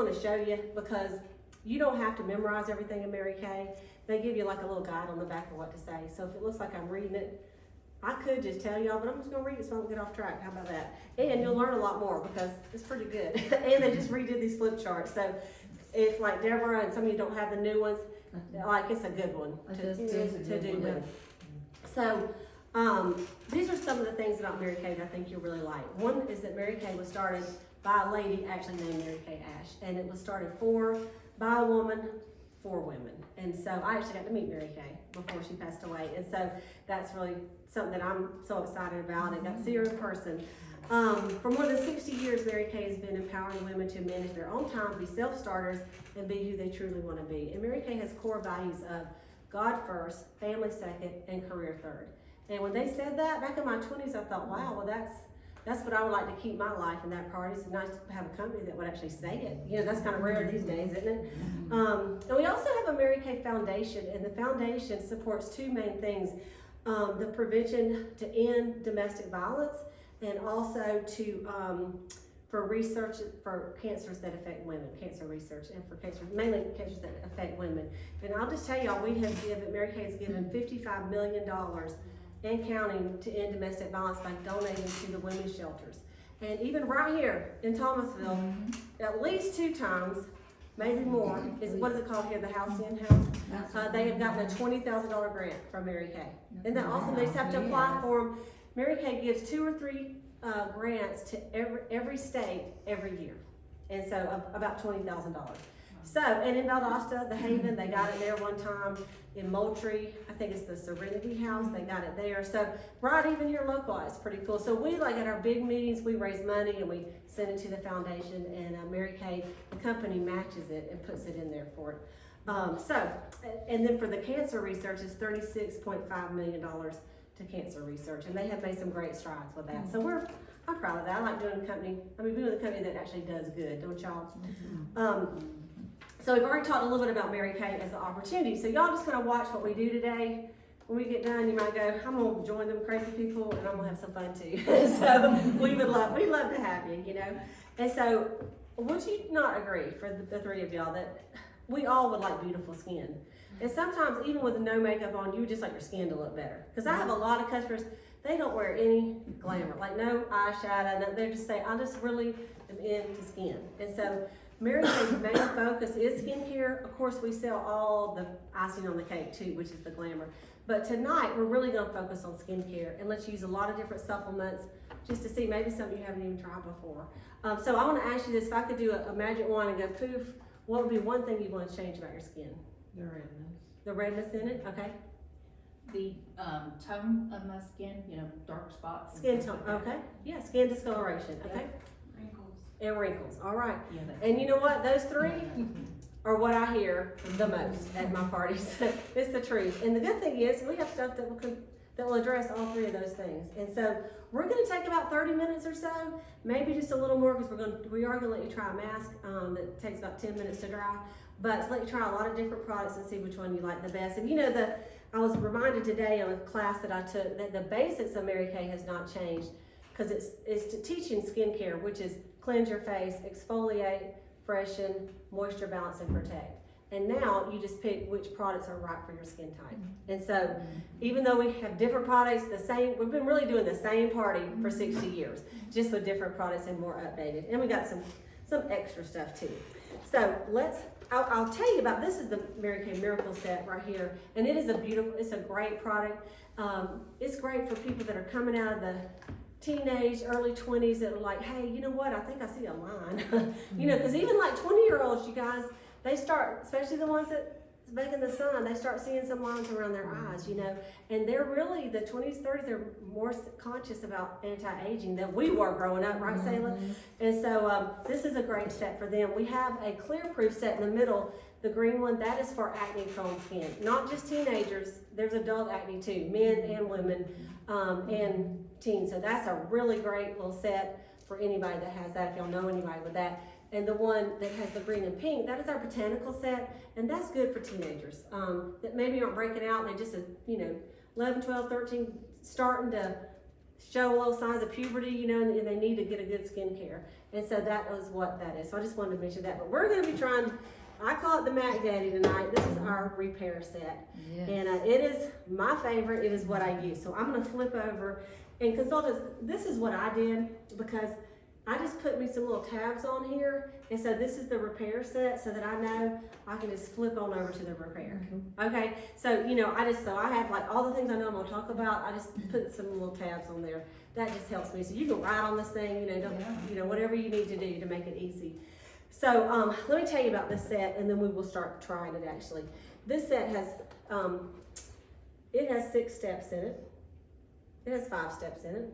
want to show you because you don't have to memorize everything in Mary Kay. They give you like a little guide on the back of what to say. So if it looks like I'm reading it, I could just tell y'all, but I'm just gonna read it so I don't get off track. How about that? And you'll learn a lot more because it's pretty good. And they just redid these flip charts. So if like Deborah and some of you don't have the new ones, like it's a good one to do with. So these are some of the things about Mary Kay that I think you'll really like. One is that Mary Kay was started by a lady actually named Mary Kay Ash, and it was started by a woman for women. And so I actually got to meet Mary Kay before she passed away, and so that's really something that I'm so excited about. I got to see her in person. For more than 60 years, Mary Kay has been empowering women to manage their own time, be self-starters, and be who they truly want to be. And Mary Kay has core values of God first, family second, and career third. And when they said that, back in my 20s, I thought, wow, well that's what I would like to keep my life in that priority. It's nice to have a company that would actually say it. You know, that's kind of rare these days, isn't it? And we also have a Mary Kay Foundation, and the foundation supports two main things. The prevention to end domestic violence, and also for research for cancers that affect women, cancer research, and for cancers, mainly cancers that affect women. And I'll just tell y'all, Mary Kay has given $55 million and counting to end domestic violence by donating to the women's shelters. And even right here in Thomasville, at least 2 times, maybe more, what is it called here, the House in House? They have gotten a $20,000 grant from Mary Kay. Isn't that awesome? They just have to apply for them. Mary Kay gives 2 or 3 grants to every state every year. And so about $20,000. So, and in Valdosta, the Haven, they got it there one time. In Moultrie, I think it's the Serenity House, they got it there. So, right even here local, it's pretty cool. So we, like at our big meetings, we raise money and we send it to the foundation, and Mary Kay, the company, matches it and puts it in there for it. And then for the cancer research, it's $36.5 million to cancer research, and they have made some great strides with that. So I'm proud of that. I like doing being with a company that actually does good, don't y'all? So we've already talked a little bit about Mary Kay as an opportunity. So y'all just kind of watch what we do today. When we get done, you might go, I'm gonna join them crazy people and I'm gonna have some fun too. So we'd love to have you, you know. And so would you not agree, for the 3 of y'all, that we all would like beautiful skin? And sometimes even with no makeup on, you would just like your skin to look better. Because I have a lot of customers, they don't wear any glamour, like no eyeshadow, no, they're just saying, I just really am into skin. And so Mary Kay's main focus is skincare. Of course, we sell all the icing on the cake too, which is the glamour. But tonight, we're really gonna focus on skincare, and let's use a lot of different supplements just to see maybe something you haven't even tried before. So I wanna ask you this, if I could do a magic wand and go poof, what would be one thing you want to change about your skin? The redness. The redness in it, okay. The tone of my skin, dark spots. Skin tone, okay. Yeah, skin discoloration, okay. And wrinkles, all right. Yeah, and you know what? Those 3 are what I hear the most at my parties. It's the truth. And the good thing is we have stuff that will address all 3 of those things. And so we're going to take about 30 minutes or so, maybe just a little more, because we are going to let you try a mask that takes about 10 minutes to dry. But to let you try a lot of different products and see which one you like the best. And I was reminded today on a class that I took that the basics of Mary Kay has not changed, because it's teaching skincare, which is cleanse your face, exfoliate, freshen, moisture balance, and protect. And now you just pick which products are right for your skin type. And so even though we have different products, we've been really doing the same party for 60 years, just with different products and more updated. And we got some extra stuff too. So I'll tell you about, this is the Mary Kay Miracle Set right here. And it's a great product. It's great for people that are coming out of the teenage, early 20s that are like, hey, you know what, I think I see a line. Because even like 20-year-olds, you guys, they start, especially the ones that back in the sun, they start seeing some lines around their eyes, and they're really, the 20s, 30s, they're more conscious about anti-aging than we were growing up, right, Sayla? And so this is a great set for them. We have a clear proof set in the middle, the green one, that is for acne prone skin, not just teenagers, there's adult acne too, men and women, and teens. So that's a really great little set for anybody that has that, if y'all know anybody with that. And the one that has the green and pink, that is our botanical set, and that's good for teenagers that maybe aren't breaking out, and they just, 11, 12, 13, starting to show little signs of puberty, you know, and they need to get a good skincare. And so that was what that is. So I just wanted to mention that. But we're going to be trying, I call it the Mac Daddy tonight. This is our repair set. Yes. And it is my favorite. It is what I use. So I'm going to flip over. And consultants, this is what I did because I just put me some little tabs on here. And so this is the repair set so that I know I can just flip on over to the repair. Okay, so you know, I have like all the things I know I'm gonna talk about, I just put some little tabs on there. That just helps me. So you can write on this thing, you know, you know, whatever you need to do to make it easy. So let me tell you about this set and then we will start trying it actually. This set has, it has 6 steps in it. It has 5 steps in it.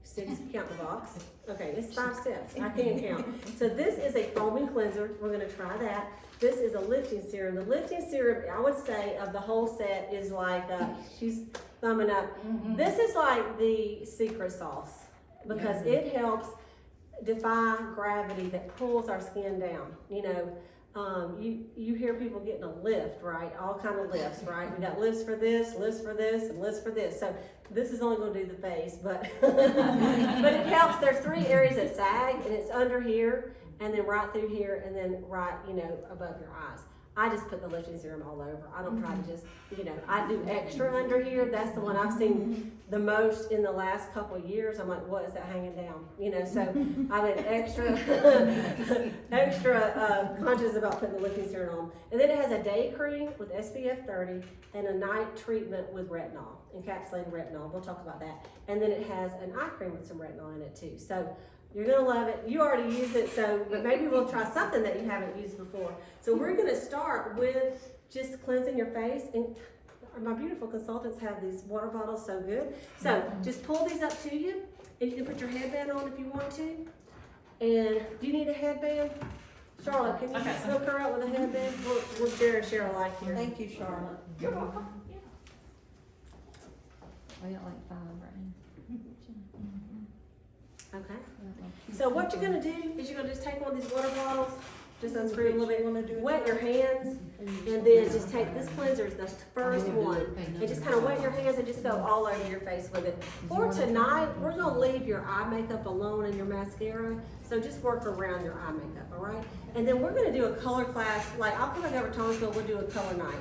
6, count the box. Okay, it's 5 steps. I can't count. So this is a foaming cleanser. We're gonna try that. This is a lifting serum. The lifting serum, I would say, of the whole set is like, she's thumbing up. This is like the secret sauce because it helps defy gravity that pulls our skin down. You know, you hear people getting a lift, right? All kind of lifts, right? We got lifts for this, and lifts for this. So this is only going to do the face, but but it helps. There's 3 areas that sag, and it's under here, and then right through here, and then right, you know, above your eyes. I just put the lifting serum all over. I don't try to just, you know, I do extra under here. That's the one I've seen the most in the last couple of years. I'm like, what is that hanging down? You know, so I've been extra conscious about putting the lifting serum on. And then it has a day cream with SPF 30 and a night treatment with retinol, encapsulated retinol. We'll talk about that. And then it has an eye cream with some retinol in it too. So you're gonna love it. You already use it, so but maybe we'll try something that you haven't used before. So we're gonna start with just cleansing your face. And my beautiful consultants have these water bottles so good. So just pull these up to you, and you can put your headband on if you want to. And do you need a headband? Charlotte, can you just hook her up with a headband? We'll share and share alike here. Thank you, Charlotte. You're welcome. Yeah. I got like 5 right now. Okay. So what you're gonna do is you're gonna just take one of these water bottles, just unscrew it a little bit, wet your hands, and then just take this cleanser, the first one, and just kind of wet your hands and just go all over your face with it. For tonight, we're gonna leave your eye makeup alone and your mascara, so just work around your eye makeup, all right? And then we're gonna do a color class, like I'll come back over to Thomasville, we'll do a color night,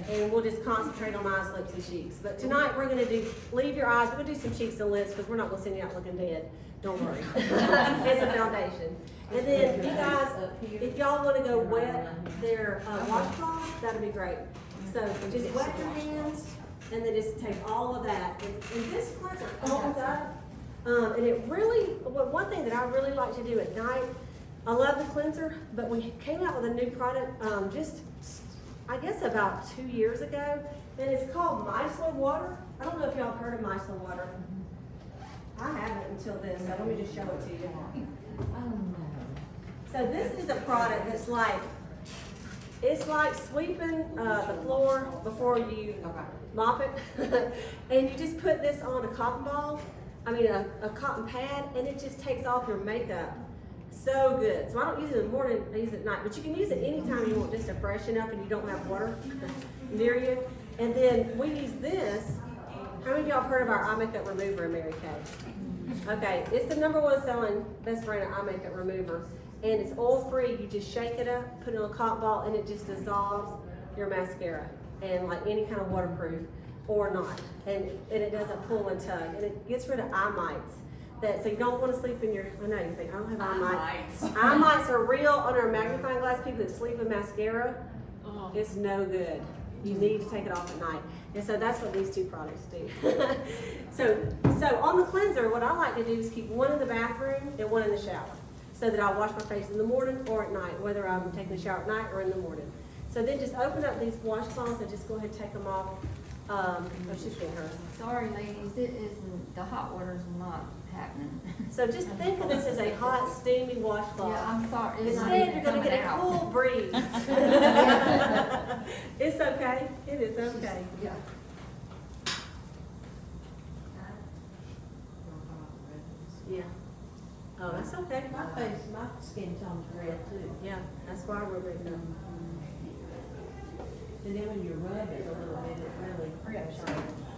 and we'll just concentrate on eyes, lips, and cheeks. But tonight, we're gonna leave your eyes, we're gonna do some cheeks and lips, because we're not gonna send you out looking dead. Don't worry. It's a foundation. And then you guys, if y'all want to go wet their washcloth, that'd be great. So just wet your hands and then just take all of that. And this cleanser opens up. And it really, one thing that I really like to do at night, I love the cleanser, but we came out with a new product just, I guess about 2 years ago. And it's called micellar water. I don't know if y'all have heard of micellar water. I haven't until this, so let me just show it to you. So this is a product that's like, it's like sweeping the floor before you mop it. And you just put this on a cotton ball, a cotton pad, and it just takes off your makeup. So good. So I don't use it in the morning, I use it at night. But you can use it anytime you want just to freshen up and you don't have water near you. And then we use this. How many of y'all have heard of our eye makeup remover in Mary Kay? Okay, it's the #1 selling best brand of eye makeup remover. And it's oil free. You just shake it up, put it on a cotton ball, and it just dissolves your mascara. And like any kind of waterproof or not. And it doesn't pull and tug. And it gets rid of eye mites. So you don't want to sleep in your, I know you think, I don't have eye mites. Eye mites are real under a magnifying glass. People that sleep in mascara, it's no good. You need to take it off at night. And so that's what these 2 products do. so on the cleanser, what I like to do is keep one in the bathroom and one in the shower. So that I'll wash my face in the morning or at night, whether I'm taking a shower at night or in the morning. So then just open up these washcloths and just go ahead and take them off. She's getting hers. Sorry, ladies, the hot water's not happening. So just think of this as a hot, steamy washcloth. Yeah, I'm sorry. It's not Instead, even you're going to get a coming out. cool breeze. It's okay. It is okay. Yeah. Yeah. Oh, that's okay. My face, my skin tone's red too. Yeah, that's why we're ready. And then when you rub it a little bit, it really.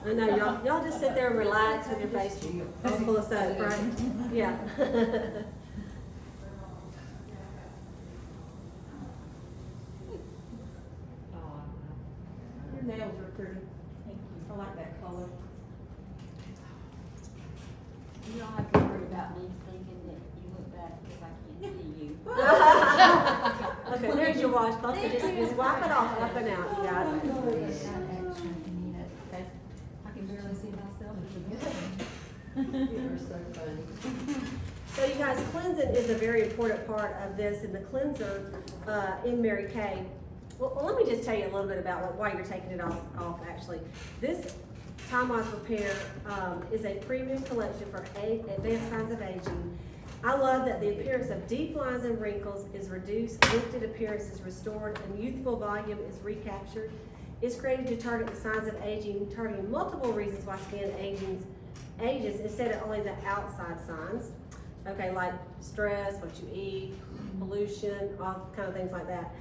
I know, y'all just sit there and relax with your face all full of soap, right? Yeah. Oh, your nails are pretty. Thank you. I like that color. You don't have to worry about me thinking that you look bad because I can't see you. Okay, there's your washcloth, so just wipe it off up and out, you guys. I can barely see myself. You're so funny. So you guys, cleansing is a very important part of this, and the cleanser in Mary Kay. Well, let me just tell you a little bit about why you're taking it off actually. This Time-Wise Repair is a premium collection for advanced signs of aging. I love that the appearance of deep lines and wrinkles is reduced, lifted appearance is restored, and youthful volume is recaptured. It's created to target the signs of aging, targeting multiple reasons why skin ages instead of only the outside signs. Okay, like stress, what you eat, pollution, all kind of things like that.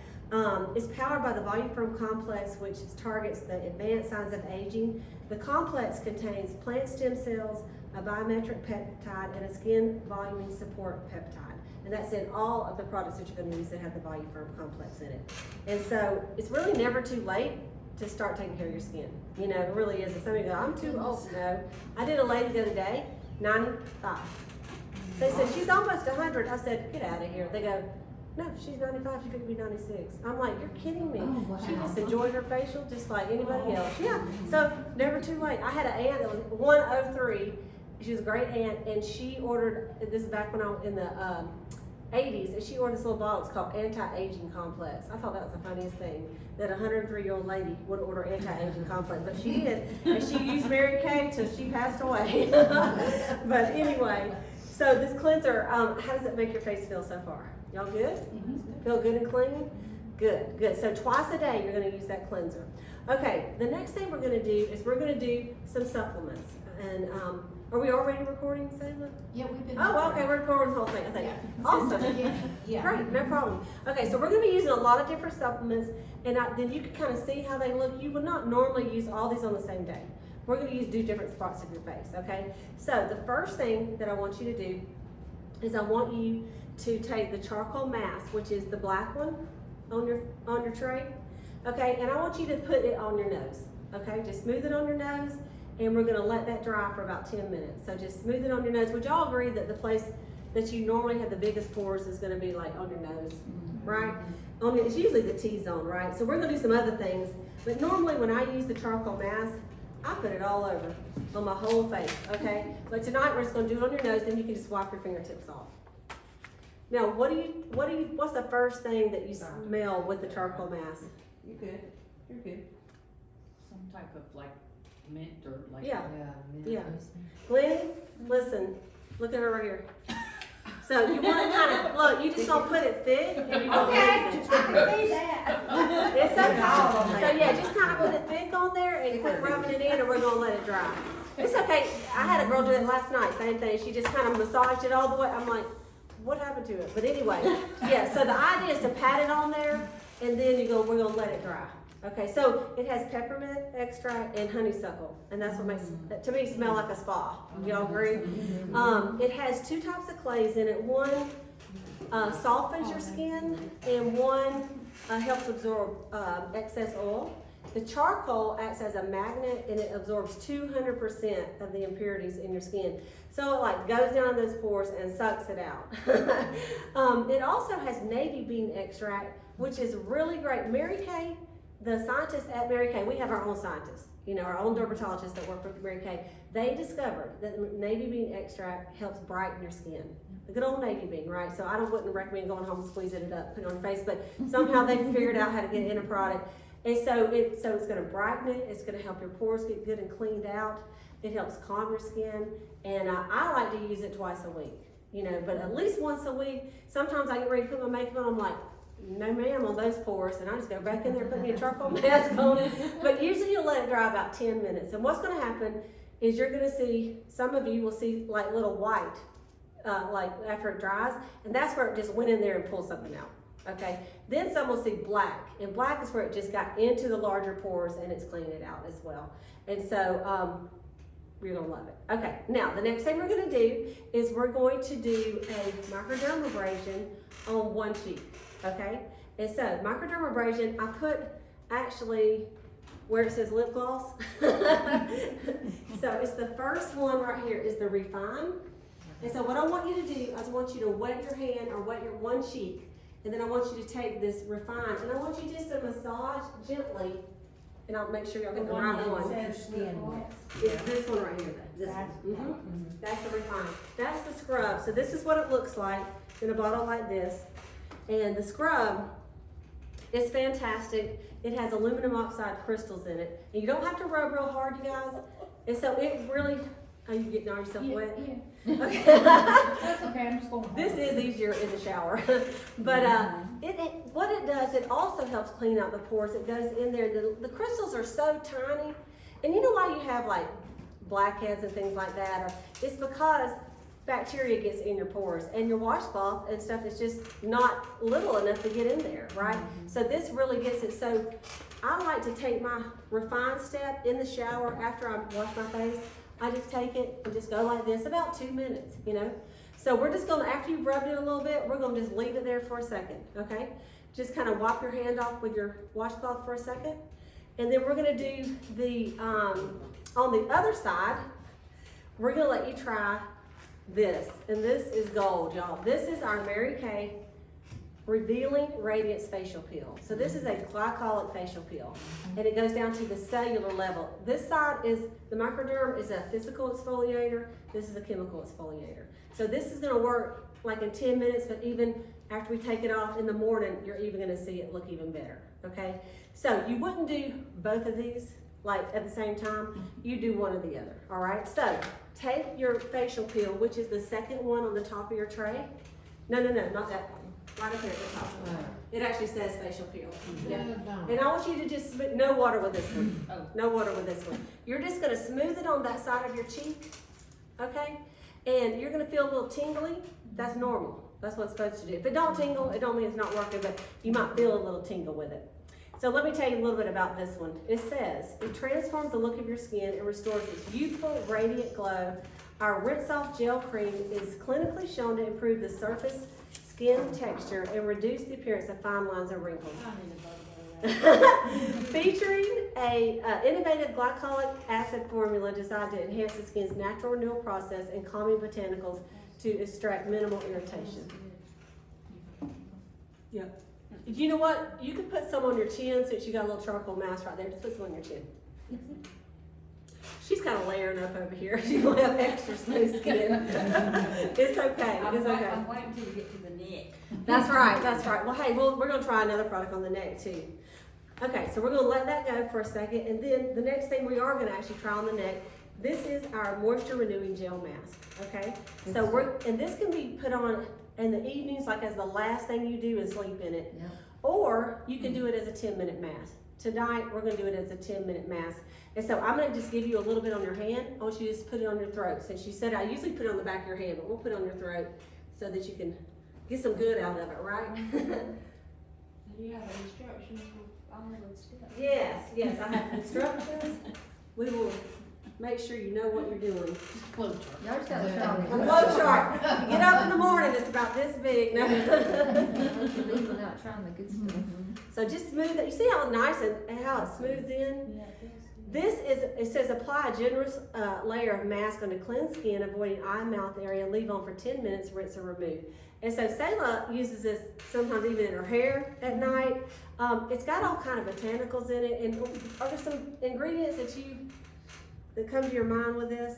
It's powered by the Volume Firm Complex, which targets the advanced signs of aging. The complex contains plant stem cells, a biometric peptide, and a skin voluming support peptide. And that's in all of the products that you're going to use that have the Volume Firm Complex in it. And so it's really never too late to start taking care of your skin. You know, it really isn't. Some of you go, I'm too old. No. I did a lady the other day, 95. They said, she's almost 100. I said, get out of here. They go, no, she's 95, she's going to be 96. I'm like, you're kidding me. Oh, wow. She just enjoyed her facial just like anybody else. Yeah, so never too late. I had an aunt that was 103. She was a great aunt, and she ordered, this is back when I was in the 80s, and she ordered this little bottle. It's called Anti-Aging Complex. I thought that was the funniest thing, that a 103-year-old lady would order Anti-Aging Complex, but she did, and she used Mary Kay till she passed away. But anyway, so this cleanser, how does it make your face feel so far? Y'all good? Feel good and clean? Good, good. So twice a day you're going to use that cleanser. Okay, the next thing we're going to do is we're going to do some supplements. And are we already recording, Salem? Yeah, we've been. Oh, okay, we're recording the whole thing. I think. Awesome. Yeah. Great, no problem. Okay, so we're going to be using a lot of different supplements, and then you can kind of see how they look. You would not normally use all these on the same day. We're going to do different spots of your face, okay? So the first thing that I want you to do is I want you to take the charcoal mask, which is the black one on your tray, okay? And I want you to put it on your nose, okay? Just smooth it on your nose, and we're going to let that dry for about 10 minutes. So just smooth it on your nose. Would y'all agree that the place that you normally have the biggest pores is going to be like on your nose, right? It's usually the T-zone, right? So we're going to do some other things, but normally when I use the charcoal mask, I put it all over on my whole face, okay? But tonight we're just going to do it on your nose, then you can just wipe your fingertips off. Now, what's the first thing that you smell with the charcoal mask? You good? You're good. Some type of like mint or like. Yeah. Yeah. Glenn, listen, look at her right here. So you want to kind of, look, you just gonna put it thick and you're gonna leave it. I can see that. It's okay. So yeah, just kind of put it thick on there and quit rubbing it in, and we're gonna let it dry. It's okay. I had a girl do it last night, same thing. She just kind of massaged it all the way. I'm like, what happened to it? But anyway, yeah, so the idea is to pat it on there, and then we're gonna let it dry. Okay, so it has peppermint extract and honeysuckle, and that's what makes it, to me, smell like a spa. Do y'all agree? It has 2 types of clays in it. One softens your skin, and one helps absorb excess oil. The charcoal acts as a magnet, and it absorbs 200% of the impurities in your skin. So it like goes down in those pores and sucks it out. It also has navy bean extract, which is really great. Mary Kay, the scientists at Mary Kay, we have our own scientists, our own dermatologists that work with Mary Kay. They discovered that navy bean extract helps brighten your skin. The good old navy bean, right? So I wouldn't recommend going home and squeezing it up, putting it on your face, but somehow they figured out how to get it in a product. And so it's going to brighten it. It's going to help your pores get good and cleaned out. It helps calm your skin. And I like to use it twice a week, but at least once a week. Sometimes I get ready to put my makeup on. I'm like, no ma'am on those pores. And I just go back in there and put me a charcoal mask on. But usually you'll let it dry about 10 minutes. And what's going to happen is you're going to see, some of you will see like little white, like after it dries. And that's where it just went in there and pulled something out. okay? Then some will see black, and black is where it just got into the larger pores and it's cleaning it out as well. And so, you're gonna love it. Okay, now the next thing we're gonna do is we're going to do a microdermabrasion on one cheek, okay? And so microdermabrasion, I put actually where it says lip gloss. So it's the first one right here is the refine. And so what I want you to do is I want you to wet your hand or wet your one cheek, and then I want you to take this refine and I want you just to massage gently, and I'll make sure y'all get the right one. It's this one right here, this one. That's the refine. That's the scrub. So this is what it looks like in a bottle like this. And the scrub is fantastic. It has aluminum oxide crystals in it. And you don't have to rub real hard, you guys. And so it really, are you getting all yourself wet? Yeah. Okay. That's okay, I'm just going home. This is easier in the shower. But what it does, it also helps clean out the pores. It goes in there. The crystals are so tiny. And you know why you have like blackheads and things like that? Or it's because bacteria gets in your pores, and your washcloth and stuff is just not little enough to get in there, right? So this really gets it. So I like to take my refine step in the shower after I wash my face. I just take it and just go like this, about 2 minutes, you know? So we're just gonna, after you've rubbed it a little bit, we're gonna just leave it there for a second, okay? Just kind of wipe your hand off with your washcloth for a second. And then we're gonna do the, on the other side, we're gonna let you try this. And this is gold, y'all. This is our Mary Kay Revealing Radiance Facial Peel. So this is a glycolic facial peel, and it goes down to the cellular level. This side is, the microderm is a physical exfoliator. This is a chemical exfoliator. So this is gonna work like in 10 minutes, but even after we take it off in the morning, you're even gonna see it look even better, okay? So you wouldn't do both of these like at the same time. You do one or the other, all right? So take your facial peel, which is the second one on the top of your tray. No, not that one. Right up here at the top. It actually says facial peel. Yeah. And I want you to just, no water with this one. No water with this one. You're just gonna smooth it on that side of your cheek, okay? And you're gonna feel a little tingly. That's normal. That's what it's supposed to do. If it don't tingle, it don't mean it's not working, but you might feel a little tingle with it. So let me tell you a little bit about this one. It says, it transforms the look of your skin and restores its youthful, radiant glow. Our Rinse Off Gel Cream is clinically shown to improve the surface skin texture and reduce the appearance of fine lines and wrinkles. Featuring a innovative glycolic acid formula designed to enhance the skin's natural renewal process and calming botanicals to extract minimal irritation. Yep. You know what? You could put some on your chin since you got a little charcoal mask right there. Just put some on your chin. She's kind of layering up over here. She's gonna have extra smooth skin. It's okay. It's okay. I'm waiting till you get to the neck. That's right. That's right. Well, hey, we're gonna try another product on the neck too. Okay, so we're gonna let that go for a second, and then the next thing we are gonna actually try on the neck. This is our moisture renewing gel mask. Okay, so and this can be put on in the evenings, like as the last thing you do and sleep in it, or you can do it as a 10-minute mask. Tonight we're gonna do it as a 10-minute mask. And so I'm gonna just give you a little bit on your hand. I want you to just put it on your throat. Since you said I usually put it on the back of your hand, but we'll put it on your throat so that you can get some good out of it, right? You have instructions for all the steps. Yes, I have instructions. We will make sure you know what you're doing. Flow chart. Y'all just gotta try A flow chart. You get up in the morning, it's about this big. No. You're leaving out trying the good stuff. So just smooth it. You see how nice and how it smooths in? This is, it says apply a generous layer of mask on the cleansed skin, avoiding eye and mouth area, leave on for 10 minutes, rinse and remove. And so Selah uses this sometimes even in her hair at night. It's got all kind of botanicals in it. And are there some ingredients that come to your mind with this?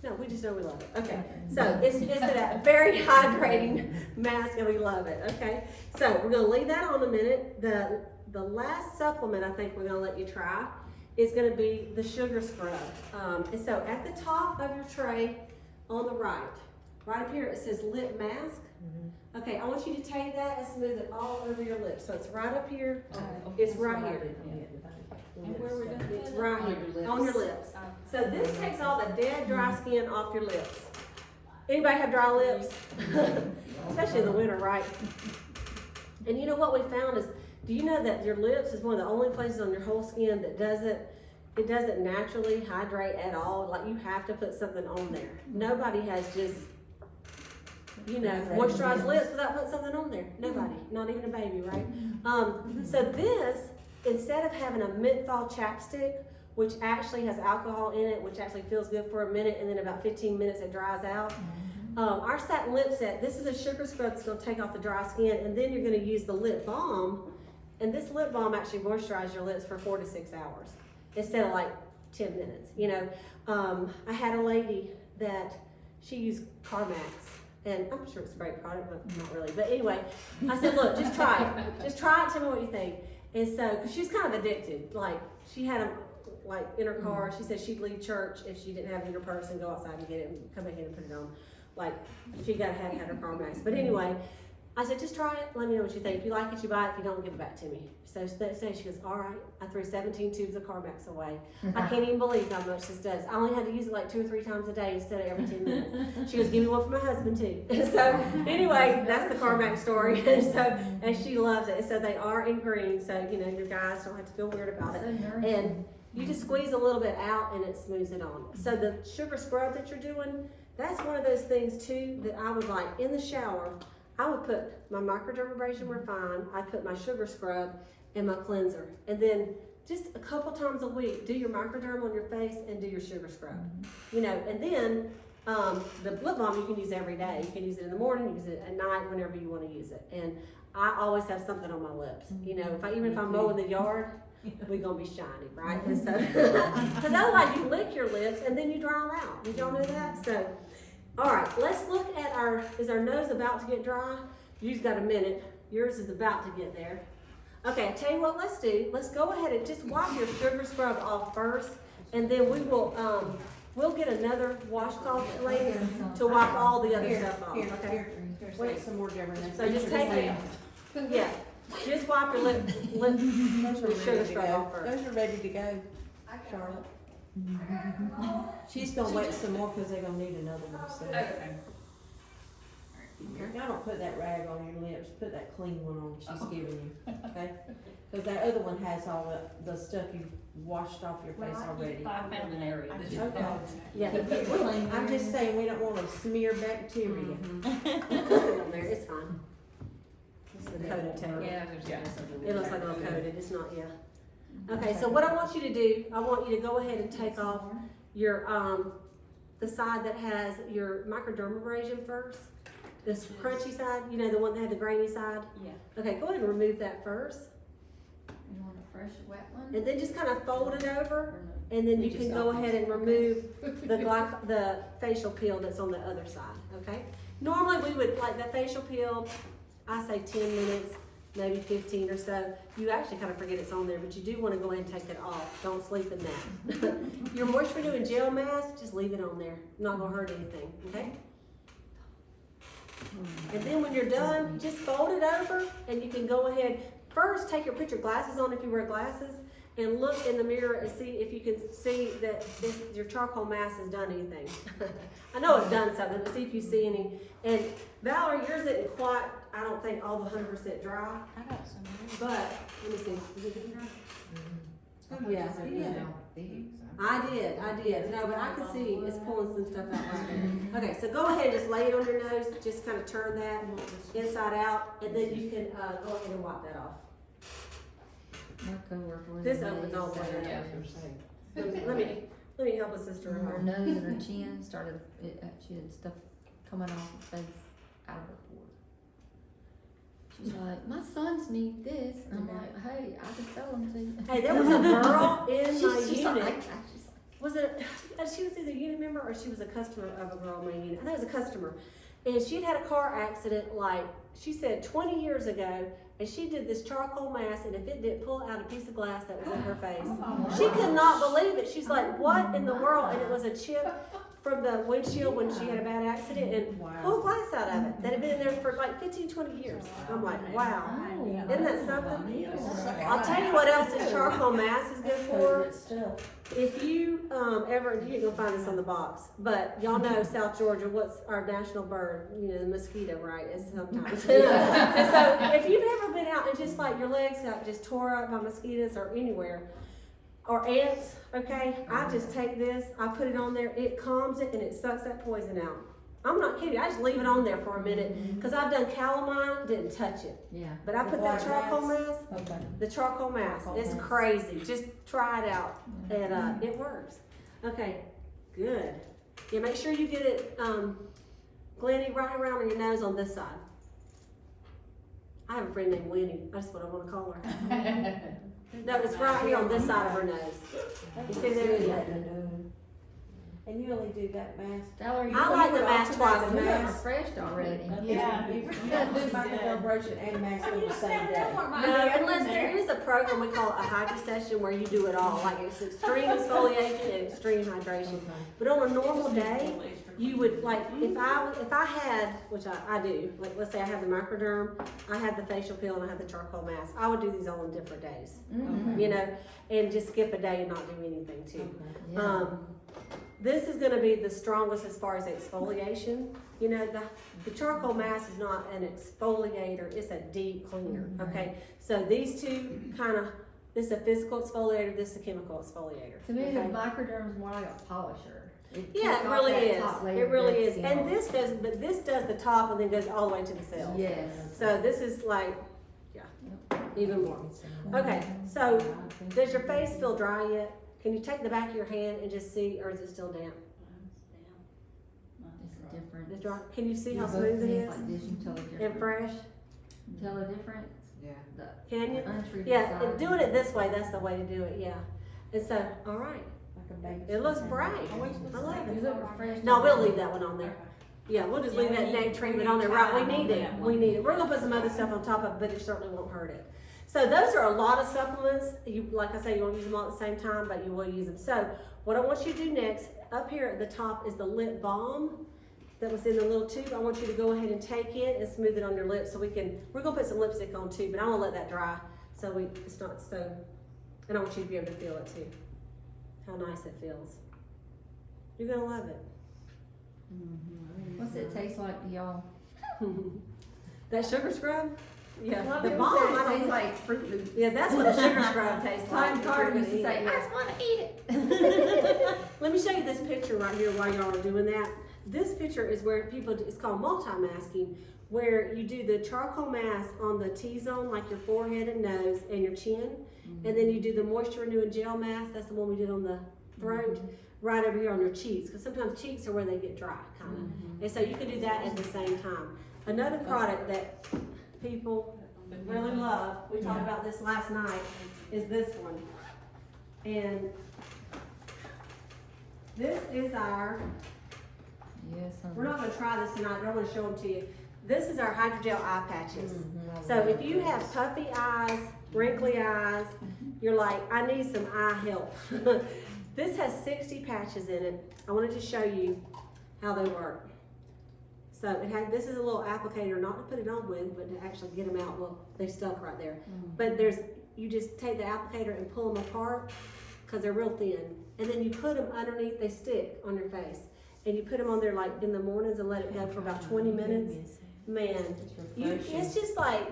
No, we just know we love it. Okay, so it's a very hydrating mask and we love it, okay? So we're gonna leave that on a minute. The last supplement I think we're gonna let you try is gonna be the sugar scrub. And so at the top of your tray on the right up here it says lip mask. Okay, I want you to take that and smooth it all over your lips. So it's right up here, it's right here. And where we're gonna It's put it? right here, on your lips. So this takes all the dead, dry skin off your lips. Anybody have dry lips? Especially in the winter, right? And you know what we found is, do you know that your lips is one of the only places on your whole skin that doesn't naturally hydrate at all? Like you have to put something on there. Nobody has just, moisturized lips without putting something on there. Nobody, not even a baby, right? So this, instead of having a menthol chapstick, which actually has alcohol in it, which actually feels good for a minute, and then about 15 minutes it dries out. Our satin lip set, this is a sugar scrub that's gonna take off the dry skin, and then you're gonna use the lip balm, and this lip balm actually moisturizes your lips for 4 to 6 hours, instead of like 10 minutes, I had a lady that, she used Carmax, and I'm sure it's a great product, but not really, but anyway, I said, look, just try it, tell me what you think. And so, cause she was kind of addicted, like, she had them, like, in her car, she said she'd leave church if she didn't have it in her purse and go outside and get it and come back in and put it on. Like, she had her Carmax. But anyway, I said, just try it, let me know what you think. If you like it, you buy it. If you don't, give it back to me. So that day she goes, all right. I threw 17 tubes of Carmax away. I can't even believe how much this does. I only had to use it like 2 or 3 times a day instead of every 10 minutes. She goes, give me one for my husband too. So anyway, that's the Carmax story. And she loves it. So they are in green, so your guys don't have to feel weird about it. And you just squeeze a little bit out and it smooths it on. So the sugar scrub that you're doing, that's one of those things too that I would like in the shower. I would put my microdermabrasion refine, I put my sugar scrub and my cleanser. And then just a couple times a week, do your microderm on your face and do your sugar scrub. And then the lip balm you can use every day. You can use it in the morning, you can use it at night, whenever you want to use it. And I always have something on my lips. If I'm mowing the yard, we're gonna be shiny, right? And so, because otherwise you lick your lips and then you dry them out. Did y'all know that? So, all right, let's look at is our nose about to get dry? You've got a minute. Yours is about to get there. Okay, I tell you what, let's do. Let's go ahead and just wipe your sugar scrub off first, and then we will, we'll get another washcloth, ladies, to wipe all the other stuff off, okay? Wait, some more governance. So just take it, yeah, just wipe your lip sugar scrub off first. Those are ready to go, Charlotte. She's gonna wait some more because they're gonna need another one, so. Y'all don't put that rag on your lips, put that clean one on she's giving you, okay? Cause that other one has all the stuff you washed off your face already. I found an area that Okay, yeah. I'm just saying, we don't wanna smear bacteria. There, it's fine. It's the coated tape. Yeah, It looks like a little coated, it's not, yeah. Okay, so what I want you to do, I want you to go ahead and take off your, the side that has your microdermabrasion first. This crunchy side, the one that had the grainy side. Yeah. Okay, go ahead and remove that first. You want a fresh, wet one? And then just kind of fold it over, and then you can go ahead and remove the facial peel that's on the other side, okay? Normally we would, like the facial peel, I say 10 minutes, maybe 15 or so. You actually kind of forget it's on there, but you do want to go ahead and take it off. Don't sleep in that. Your moisture renewing gel mask, just leave it on there. Not gonna hurt anything, okay? And then when you're done, just fold it over, and you can go ahead. First, put your glasses on if you wear glasses, and look in the mirror and see if you can see that if your charcoal mask has done anything. I know it's done something, but see if you see any. And Valerie, yours isn't quite, I don't think, all the 100% dry. I got some. But, let me see, is it getting dry? Oh, yeah. I did. No, but I can see it's pulling some stuff out right there. Okay, so go ahead and just lay it on your nose, just kind of turn that inside out, and then you can, go ahead and wipe that off. My coworker was. This opens all the way Yeah. up. Let me help a sister. Her nose and her chin started, she had stuff coming off her face out of her pores. She's like, my sons need this. And I'm like, hey, I can sell them to you. Hey, there was a girl in my She's unit. like, Was it, she was either a unit member or she was a customer of a girl in my unit. I think it was a customer. And she'd had a car accident, like, she said 20 years ago, and she did this charcoal mask, and if it didn't pull out a piece of glass that was in her face, she could not believe it. She's like, what in the world? And it was a chip from the windshield when she had a bad accident and pulled glass out of it that had been in there for like 15, 20 years. I'm like, wow, isn't that something? I'll tell you what else this charcoal mask is good for. If you ever, you ain't gonna find this on the box, but y'all know South Georgia, what's our national bird? You know, the mosquito, right? It's sometimes. And so if you've ever been out and just like your legs got just tore up by mosquitoes or anywhere, or ants, okay, I just take this, I put it on there, it calms it and it sucks that poison out. I'm not kidding, I just leave it on there for a minute, cause I've done calamine, didn't touch it. Yeah. But I put that charcoal mask, Okay. the charcoal mask, it's crazy, just try it out, and it works. Okay, good. Yeah, make sure you get it, Glennie, right around on your nose on this side. I have a friend named Winnie, that's what I wanna call her. No, it's right here on this side of her nose. You see there? And you only do that mask? Valerie, I like the mask twice a You got day. refreshed already. Yeah. You gotta do microdermabrasion and mask on the same day. No, unless there is a program we call a hydro session where you do it all, like it's extreme exfoliation and extreme hydration. But on a normal day, you would, like, if I had, which I do, like, let's say I have the microderm, I have the facial peel, and I have the charcoal mask, I would do these all on different days, you know, and just skip a day and not do anything too. Yeah. This is gonna be the strongest as far as exfoliation. You know, the charcoal mask is not an exfoliator, it's a deep cleaner, okay? So these two this is a physical exfoliator, this is a chemical exfoliator. To me, the okay? microderm is more like a polisher. Yeah, takes it off really that is. top It layer really of is. dead And skin. this does the top and then goes all the way to the cells. Yes. So this is like, yeah, even more. Okay, so does your face feel dry yet? Can you take the back of your hand and just see, or is it still damp? It's different. It's dry. Can you see how Both smooth it hands is? Like this, you can tell the And difference. fresh? Tell the difference? Yeah. The Can you? untreated Yeah, side. doing it this way, that's the way to do it, yeah. And so, all right, Like a baby. it looks bright. I love You it. look refreshed. No, we'll leave that one on there. Yeah, we'll just leave Yeah, that we day need- treatment we on there, need right, time we need on it, that we one. need it. We're gonna put some other stuff on top of it, but it certainly won't hurt it. So those are a lot of supplements, you, like I say, you won't use them all at the same time, but you will use them. So, what I want you to do next, up here at the top is the lip balm that was in the little tube. I want you to go ahead and take it and smooth it on your lips so we're gonna put some lipstick on too, but I'm gonna let that dry so it's not so, and I want you to be able to feel it too. How nice it feels. You're gonna love it. What's it taste like to y'all? That sugar scrub? Yeah, Well, the people balm, say I it don't tastes like Fruit Loops. yeah, that's what a sugar scrub tastes like. Tom Carter used to say, I just wanna eat it. Let me show you this picture right here while y'all are doing that. This picture is where it's called multi-masking, where you do the charcoal mask on the T-zone, like your forehead and nose and your chin. And then you do the moisture renewing gel mask, that's the one we did on the throat, right over here on your cheeks. Because sometimes cheeks are where they get dry, kind of. And so you can do that at the same time. Another product that people really love, we talked about this last night, is this one. And this is our, Yes, we're not gonna try this tonight, but I'm gonna show them to you. This is our hydrogel eye patches. So if you have puffy eyes, wrinkly eyes, you're like, I need some eye help. This has 60 patches in it. I wanted to show you how they work. So this is a little applicator, not to put it on with, but to actually get them out. Well, they're stuck right there. But you just take the applicator and pull them apart because they're real thin. And then you put them underneath, they stick on your face. And you put them on there like in the mornings and let it go for about 20 minutes. Man, it's just like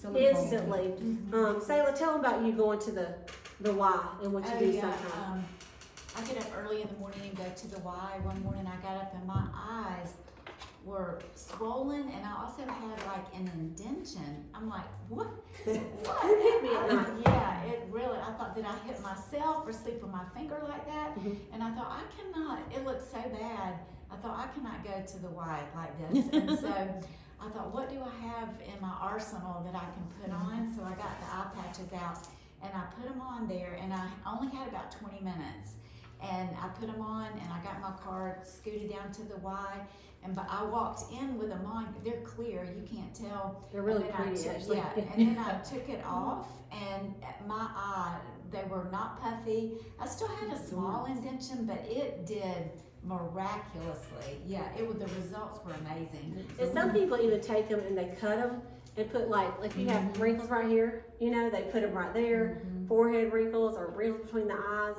silicone. instantly. Sayla, tell them about you going to the Y and what you do sometimes. I get up early in the morning and go to the Y. One morning I got up and my eyes were swollen and I also had like an indention. I'm like, what? What? You hit me at night. Yeah, it really, I thought, did I hit myself or sleep with my finger like that? Mhm. And I thought, I cannot, it looks so bad. I thought, I cannot go to the Y like this. And so I thought, what do I have in my arsenal that I can put on? So I got the eye patches out and I put them on there and I only had about 20 minutes. And I put them on and I got my car, scooted down to the Y. But I walked in with them on, they're clear, you can't tell. They're really And then I pretty, took- actually. Yeah, and then I took it off and my eye, they were not puffy. I still had a small indention, but it did miraculously. Yeah, the results were amazing. And some people even take them and they cut them and put like you have wrinkles right here, you know, they put them right there, forehead wrinkles or wrinkles between the eyes.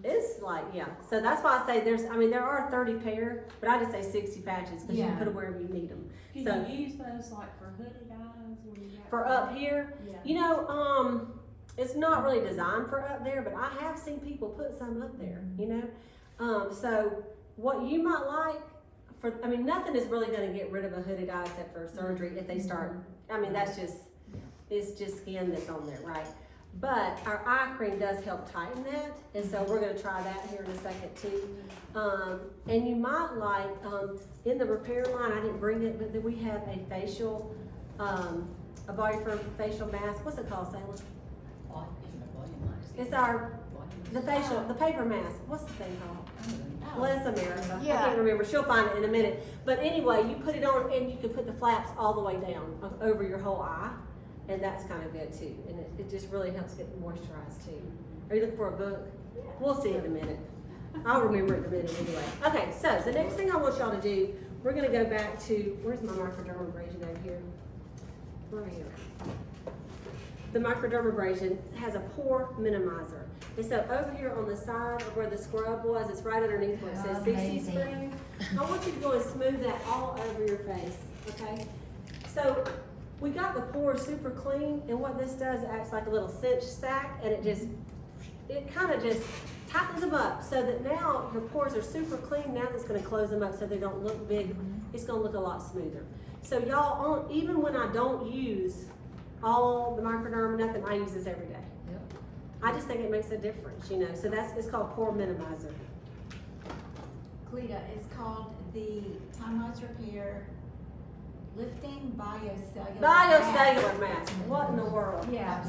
It's like, yeah. So that's why I say there are 30 pair, but I just say 60 patches because you can put them wherever you need them. Can So- you use those like for hooded eyes? Where you got For up here, Yeah. you know, it's not really designed for up there, but I have seen people put some up there, you know? So what you might like nothing is really gonna get rid of a hooded eye except for surgery if they start, it's just skin that's on there, right? But our eye cream does help tighten that, and so we're gonna try that here in a second too. And you might like, in the repair line, I didn't bring it, but then we have a facial, a body firm facial mask. What's it called, Salem? It's the paper mask. What's the thing called? Bless America. I can't remember. She'll find it in a minute. But anyway, you put it on and you can put the flaps all the way down over your whole eye. And that's kind of good too. And it just really helps get moisturized too. Are you looking for a book? We'll see in a minute. I'll remember it in a minute anyway. Okay, so the next thing I want y'all to do, we're gonna go back to, where's my microdermabrasion over here? Right here. The microdermabrasion has a pore minimizer. And so over here on the side of where the scrub was, it's right underneath where it says CC Amazing. Spring. I want you to go and smooth that all over your face, okay? So we got the pores super clean, and what this does, it acts like a little cinch sack, and it kind of just tightens them up so that now your pores are super clean. Now that's gonna close them up so they don't look big. It's gonna look a lot smoother. So y'all, even when I don't use all the microderm, nothing, I use this every day. Yep. I just think it makes a difference, you know. So it's called pore minimizer. Cleta, it's called the Time-Wise Repair Lifting Biocellular Biocellular mask. What in the world? Yeah.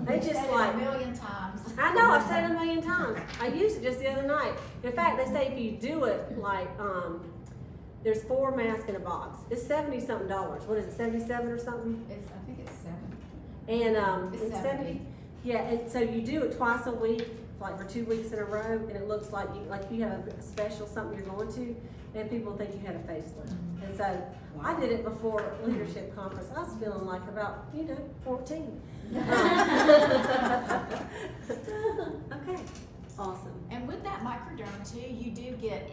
They I've just said it like, a million times. I know, I've said it a million times. I used it just the other night. In fact, they say if you do it like, there's 4 masks in a box. It's $70-something. What is it, 77 or something? I think it's 7. And It's it's 70. 70. Yeah, and so you do it twice a week, like for 2 weeks in a row, and it looks like you have a special something you're going to, and people think you had a facelift. And so I did it before leadership conference. I was feeling like about 14. Okay, awesome. And with that microderm too, you do get an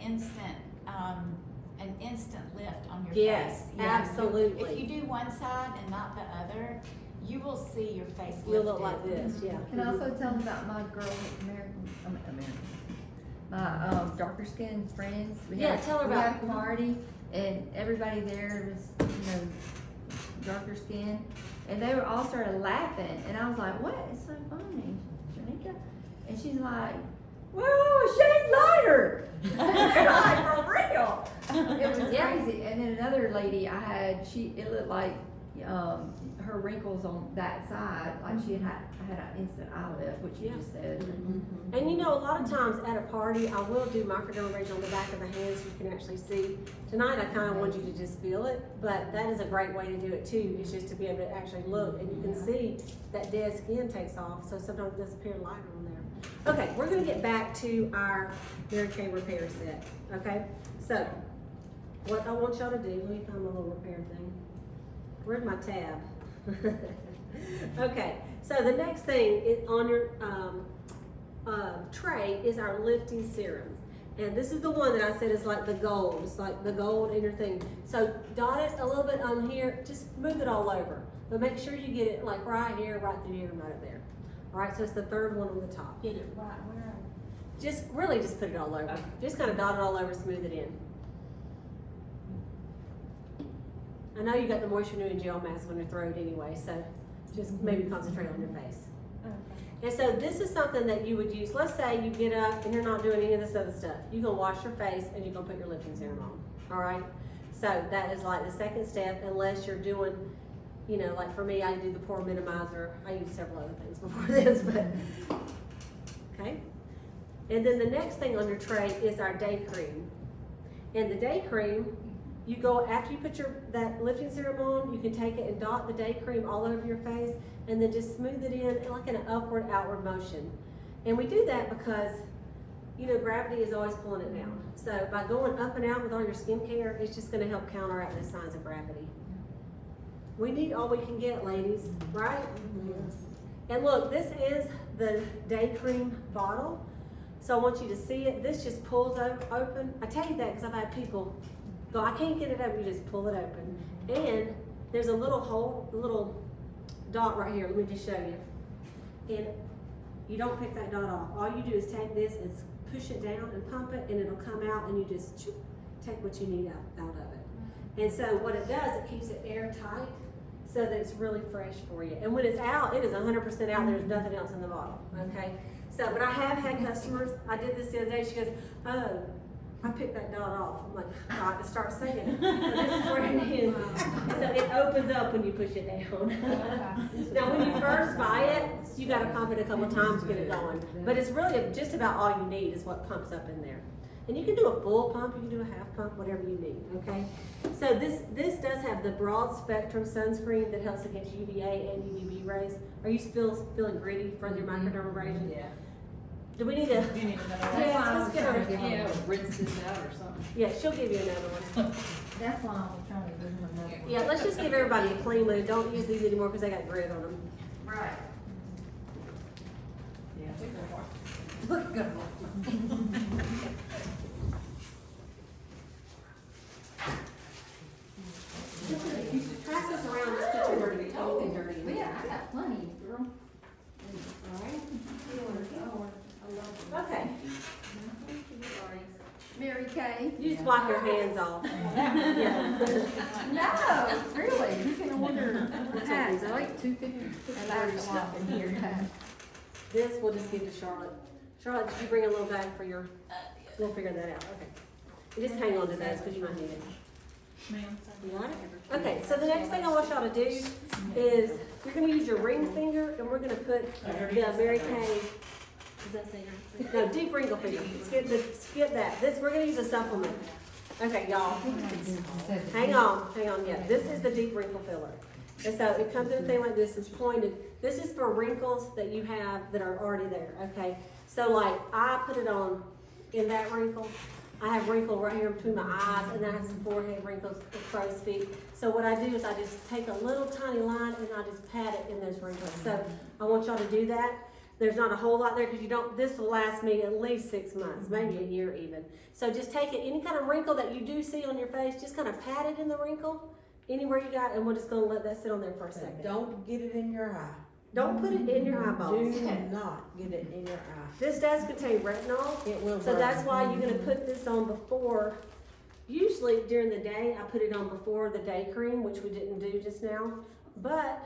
instant lift on your Yes, face. Yeah. absolutely. If you do one side and not the other, you will see your face lifted. You'll look like this, yeah. Can I also tell them about my girl, my darker skinned friends? Yeah, tell her we about- had a party, and everybody there was, darker skin, and they were all started laughing, and I was like, what? It's so funny, Shanika. And she's like, whoa, a shade lighter. Like, for real. It was Yeah. crazy. And then another lady I had, it looked like her wrinkles on that side, like she had an instant eye lift, which you Yeah. just said. And you know, a lot of times at a party, I will do microdermabrasion on the back of the hands so you can actually see. Tonight, I kind of want you to just feel it, but that is a great way to do it too, is just to be able to actually look, and you can see that dead skin takes off, so sometimes it does appear lighter on there. Okay, we're gonna get back to our Mary Kay repair set, okay? So, what I want y'all to do, let me find my little repair thing. Where's my tab? Okay, so the next thing is on your tray is our lifting serum. And this is the one that I said is like the gold. It's like the gold in your thing. So dot it a little bit on here, just move it all over. But make sure you get it like right here, right through here, and right up there. All right, so it's the third one on the top. Get it right where Just really just put it all over. Okay. Just kind of dot it all over, smooth it in. I know you got the moisture renewing gel mask on your throat anyway, so just maybe concentrate on your face. And so this is something that you would use. Let's say you get up and you're not doing any of this other stuff. You're gonna wash your face and you're gonna put your lifting serum on. All right. So that is like the second step, unless you're doing, like for me, I do the pore minimizer. I use several other things before this, but okay. And then the next thing on your tray is our day cream. And the day cream, you go after you put that lifting serum on, you can take it and dot the day cream all over your face, and then just smooth it in like in an upward, outward motion. And we do that because, you know, gravity is always pulling it down. So by going up and out with all your skincare, it's just gonna help counteract those signs of gravity. We need all we can get, ladies, right? And look, this is the day cream bottle. So I want you to see it. This just pulls open. I tell you that because I've had people go, I can't get it open. You just pull it open. And there's a little hole, a little dot right here. Let me just show you. And you don't pick that dot off. All you do is take this and push it down and pump it, and it'll come out, and you just take what you need out of it. And so what it does, it keeps it airtight so that it's really fresh for you. And when it's out, it is 100% out. There's nothing else in the bottle, okay? So, but I have had customers, I did this the other day, she goes, oh, I picked that dot off. I'm like, I got to start singing. So this is where it is. So it opens up when you push it down. Now, when you first buy it, you got to pump it a couple times to get it going. But it's really just about all you need is what pumps up in there. And you can do a full pump, you can do a half pump, whatever you need, okay? So this does have the broad spectrum sunscreen that helps against UVA and UVB rays. Are you still feeling gritty from your microdermabrasion? Yeah. Do we need to? You need another one? Yeah, let's get her. Yeah, rinse this out or something. Yeah, she'll give you another one. That's why I was trying to give him another one. Yeah, let's just give everybody a clean one and don't use these anymore because they got grit on them. Right. Yeah, look good one. Pass this around, just put your dirty, totally dirty. Well, yeah, I got plenty, girl. Okay, Mary Kay? you just wipe your hands off. Yeah. No, really, you can order hats, I like $2.50. I like to walk in here. This we'll just give to Charlotte. Charlotte, did you bring a little bag for your, we'll figure that out, okay. You just hang on to those because you might need it. Ma'am. You got it? Okay, so the next thing I want y'all to do is, you're gonna use your ring finger and we're gonna put the Mary Kay, does that say right? No, deep wrinkle finger, skip that. This, we're gonna use a supplement. Okay, y'all, hang on, yeah, this is the deep wrinkle filler. And so it comes in a thing like this, it's pointed. This is for wrinkles that you have that are already there, okay? So like, I put it on in that wrinkle. I have wrinkle right here between my eyes, and then I have some forehead wrinkles with crow's feet. So what I do is I just take a little tiny line and I just pat it in those wrinkles. So I want y'all to do that. There's not a whole lot there because you don't, this will last me at least 6 months, maybe a year even. So just take it, any kind of wrinkle that you do see on your face, just kind of pat it in the wrinkle, anywhere you got, and we're just gonna let that sit on there for a second. Don't get it in your eye. Don't put it in your eyeballs. Do not get it in your eye. This does contain retinol. It will So burn. that's why you're gonna put this on before, usually during the day, I put it on before the day cream, which we didn't do just now, but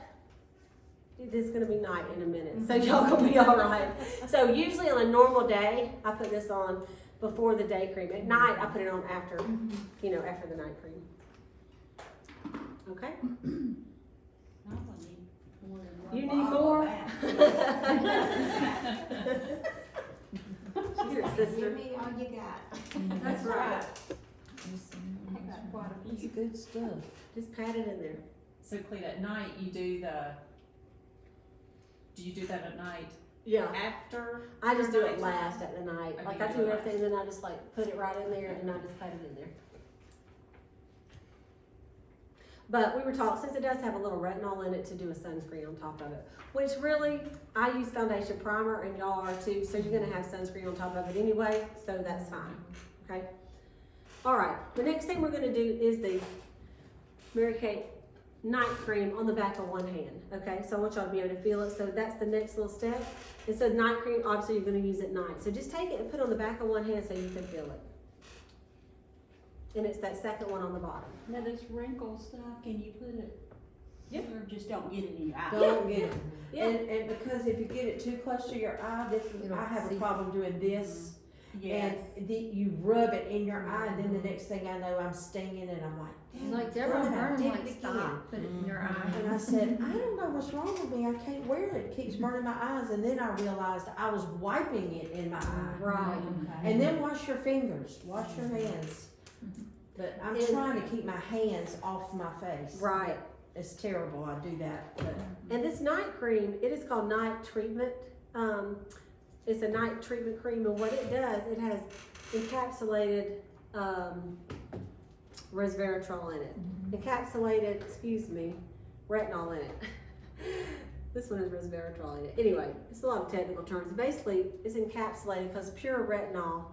it is gonna be night in a minute, so y'all gonna be all right. So usually on a normal day, I put this on before the day cream. At night, I put it on after, you know, after the night cream. Okay? You need more? Here, Give sister. me all you got. That's right. It's good stuff. Just pat it in there. So Clete, at night you do you do that at night Yeah. after? I just do it nighttime? last at the night. Okay, Like you I do do it everything, then I just like put it right in there and I just pat it in there. But we were taught, since it does have a little retinol in it, to do a sunscreen on top of it. Which really, I use foundation primer and y'all are too, so you're gonna have sunscreen on top of it anyway, so that's fine, okay? All right, the next thing we're gonna do is the Mary Kay night cream on the back of one hand, okay? So I want y'all to be able to feel it, so that's the next little step. And so night cream, obviously you're gonna use at night. So just take it and put it on the back of one hand so you can feel it. And it's that second one on the bottom. Now this wrinkle stuff, can you put it? Yeah. Or just don't get it in your eye? Don't get it. Yeah. And because if you get it too close to your eye, I have a problem doing this. Yes. And you rub it in your eye, and then the next thing I know, I'm stinging, and I'm like, It's "Dang, like Deborah God, I Burnham, did like, it again." stop, put it in your eye. And I said, I don't know what's wrong with me. I can't wear it. It keeps burning my eyes. And then I realized I was wiping it in my eye. Right. And then wash your fingers, wash your hands. But I'm And- trying to keep my hands off my face. Right. It's terrible. I do that. But And this night cream, it is called night treatment. it's a night treatment cream, and what it does, it has encapsulated, resveratrol in it. Encapsulated, retinol in it. This one has resveratrol in it. Anyway, it's a lot of technical terms. Basically, it's encapsulated because pure retinol,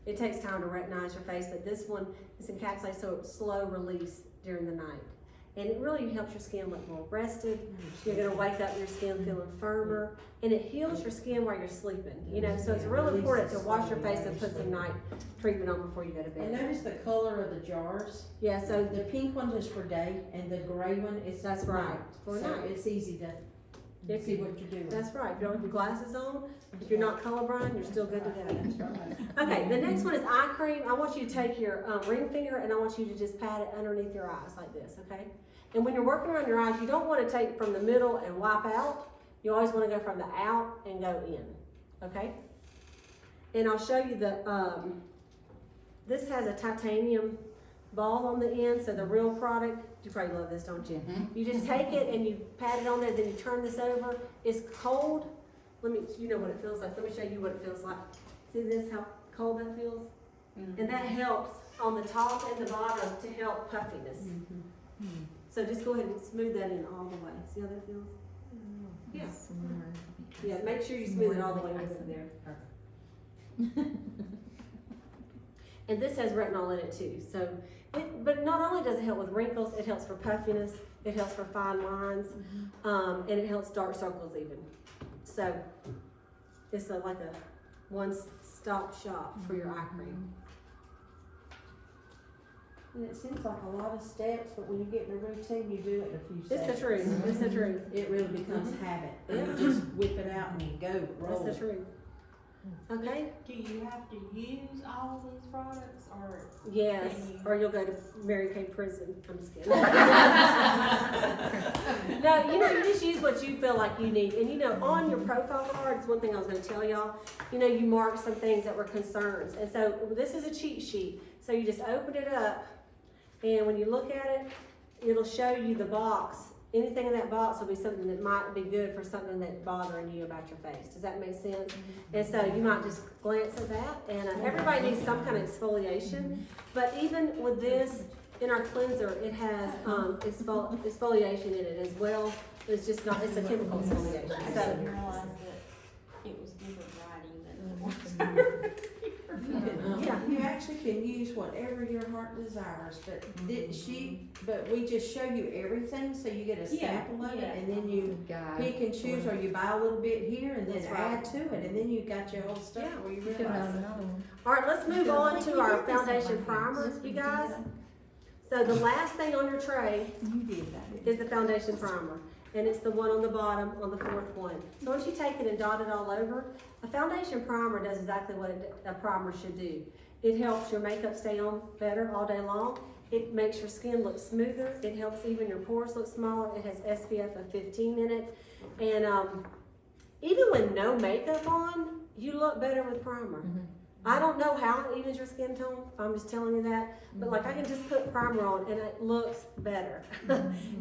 it takes time to retinize your face, but this one is encapsulated so it's slow release during the night. And it really helps your skin look more rested. You're gonna wake up your skin feeling firmer, and it heals your skin while you're sleeping. You know, so it's real important to wash your face and put some night treatment on before you go to And bed. notice the color of the jars. Yeah, so The pink one is for day, and the gray one is That's for right, night. for So night. it's easy to If see you- what you're doing. that's right. If you don't have your glasses on, if you're not colorblind, you're still good to go. That's right. Okay, the next one is eye cream. I want you to take your ring finger and I want you to just pat it underneath your eyes like this, okay? And when you're working around your eyes, you don't want to take from the middle and wipe out. You always want to go from the out and go in, okay? And I'll show you the, this has a titanium ball on the end, so the real product, you probably love this, don't you? You just take it and you pat it on there, then you turn this over. It's cold. You know what it feels like. Let me show you what it feels like. See this, how cold that feels? And that helps on the top and the bottom to help puffiness. So just go ahead and smooth that in all the way. See how that feels? Yeah. Yeah, make sure you smooth it all the way over there. And this has retinol in it too. So, but not only does it help with wrinkles, it helps for puffiness, it helps for fine lines, and it helps dark circles even. So, it's like a one-stop shop for your eye cream. And it seems like a lot of steps, but when you get in a routine, you do it in a few It's seconds. the truth, it's the truth, It really becomes habit. Yeah. You just whip it out and you go, roll. that's the truth. Okay? Do you have to use all of these products or? Yes, or you'll go to Mary Kay prison. I'm just kidding. No, you just use what you feel like you need. And on your profile cards, one thing I was gonna tell y'all, you marked some things that were concerns. And so this is a cheat sheet. So you just open it up, and when you look at it, it'll show you the box. Anything in that box will be something that might be good for something that's bothering you about your face. Does that make sense? And so you might just glance at that, and everybody needs some kind of exfoliation. But even with this, in our cleanser, it has exfoliation in it as well. It's just not, it's a chemical I exfoliation. didn't So, realize that it was different writing than. Yeah. You actually can use whatever your heart desires, but but we just show you everything, so you get a sample of it, yeah. and then you pick and choose, or you buy a little bit here and then That's right. add to it, and then you got your whole stuff Yeah. where you Fill out realize it. another one. all right, let's move on to our foundation Yes, primer, we you did. guys. So the last thing on your tray You did that. is the foundation primer, and it's the one on the bottom on the fourth one. So once you take it and dot it all over, a foundation primer does exactly what a primer should do. It helps your makeup stay on better all day long. It makes your skin look smoother. It helps even your pores look smaller. It has SPF of 15 in it. And even with no makeup on, you look better with primer. I don't know how it evens your skin tone. I'm just telling you that. But like I can just put primer on and it looks better.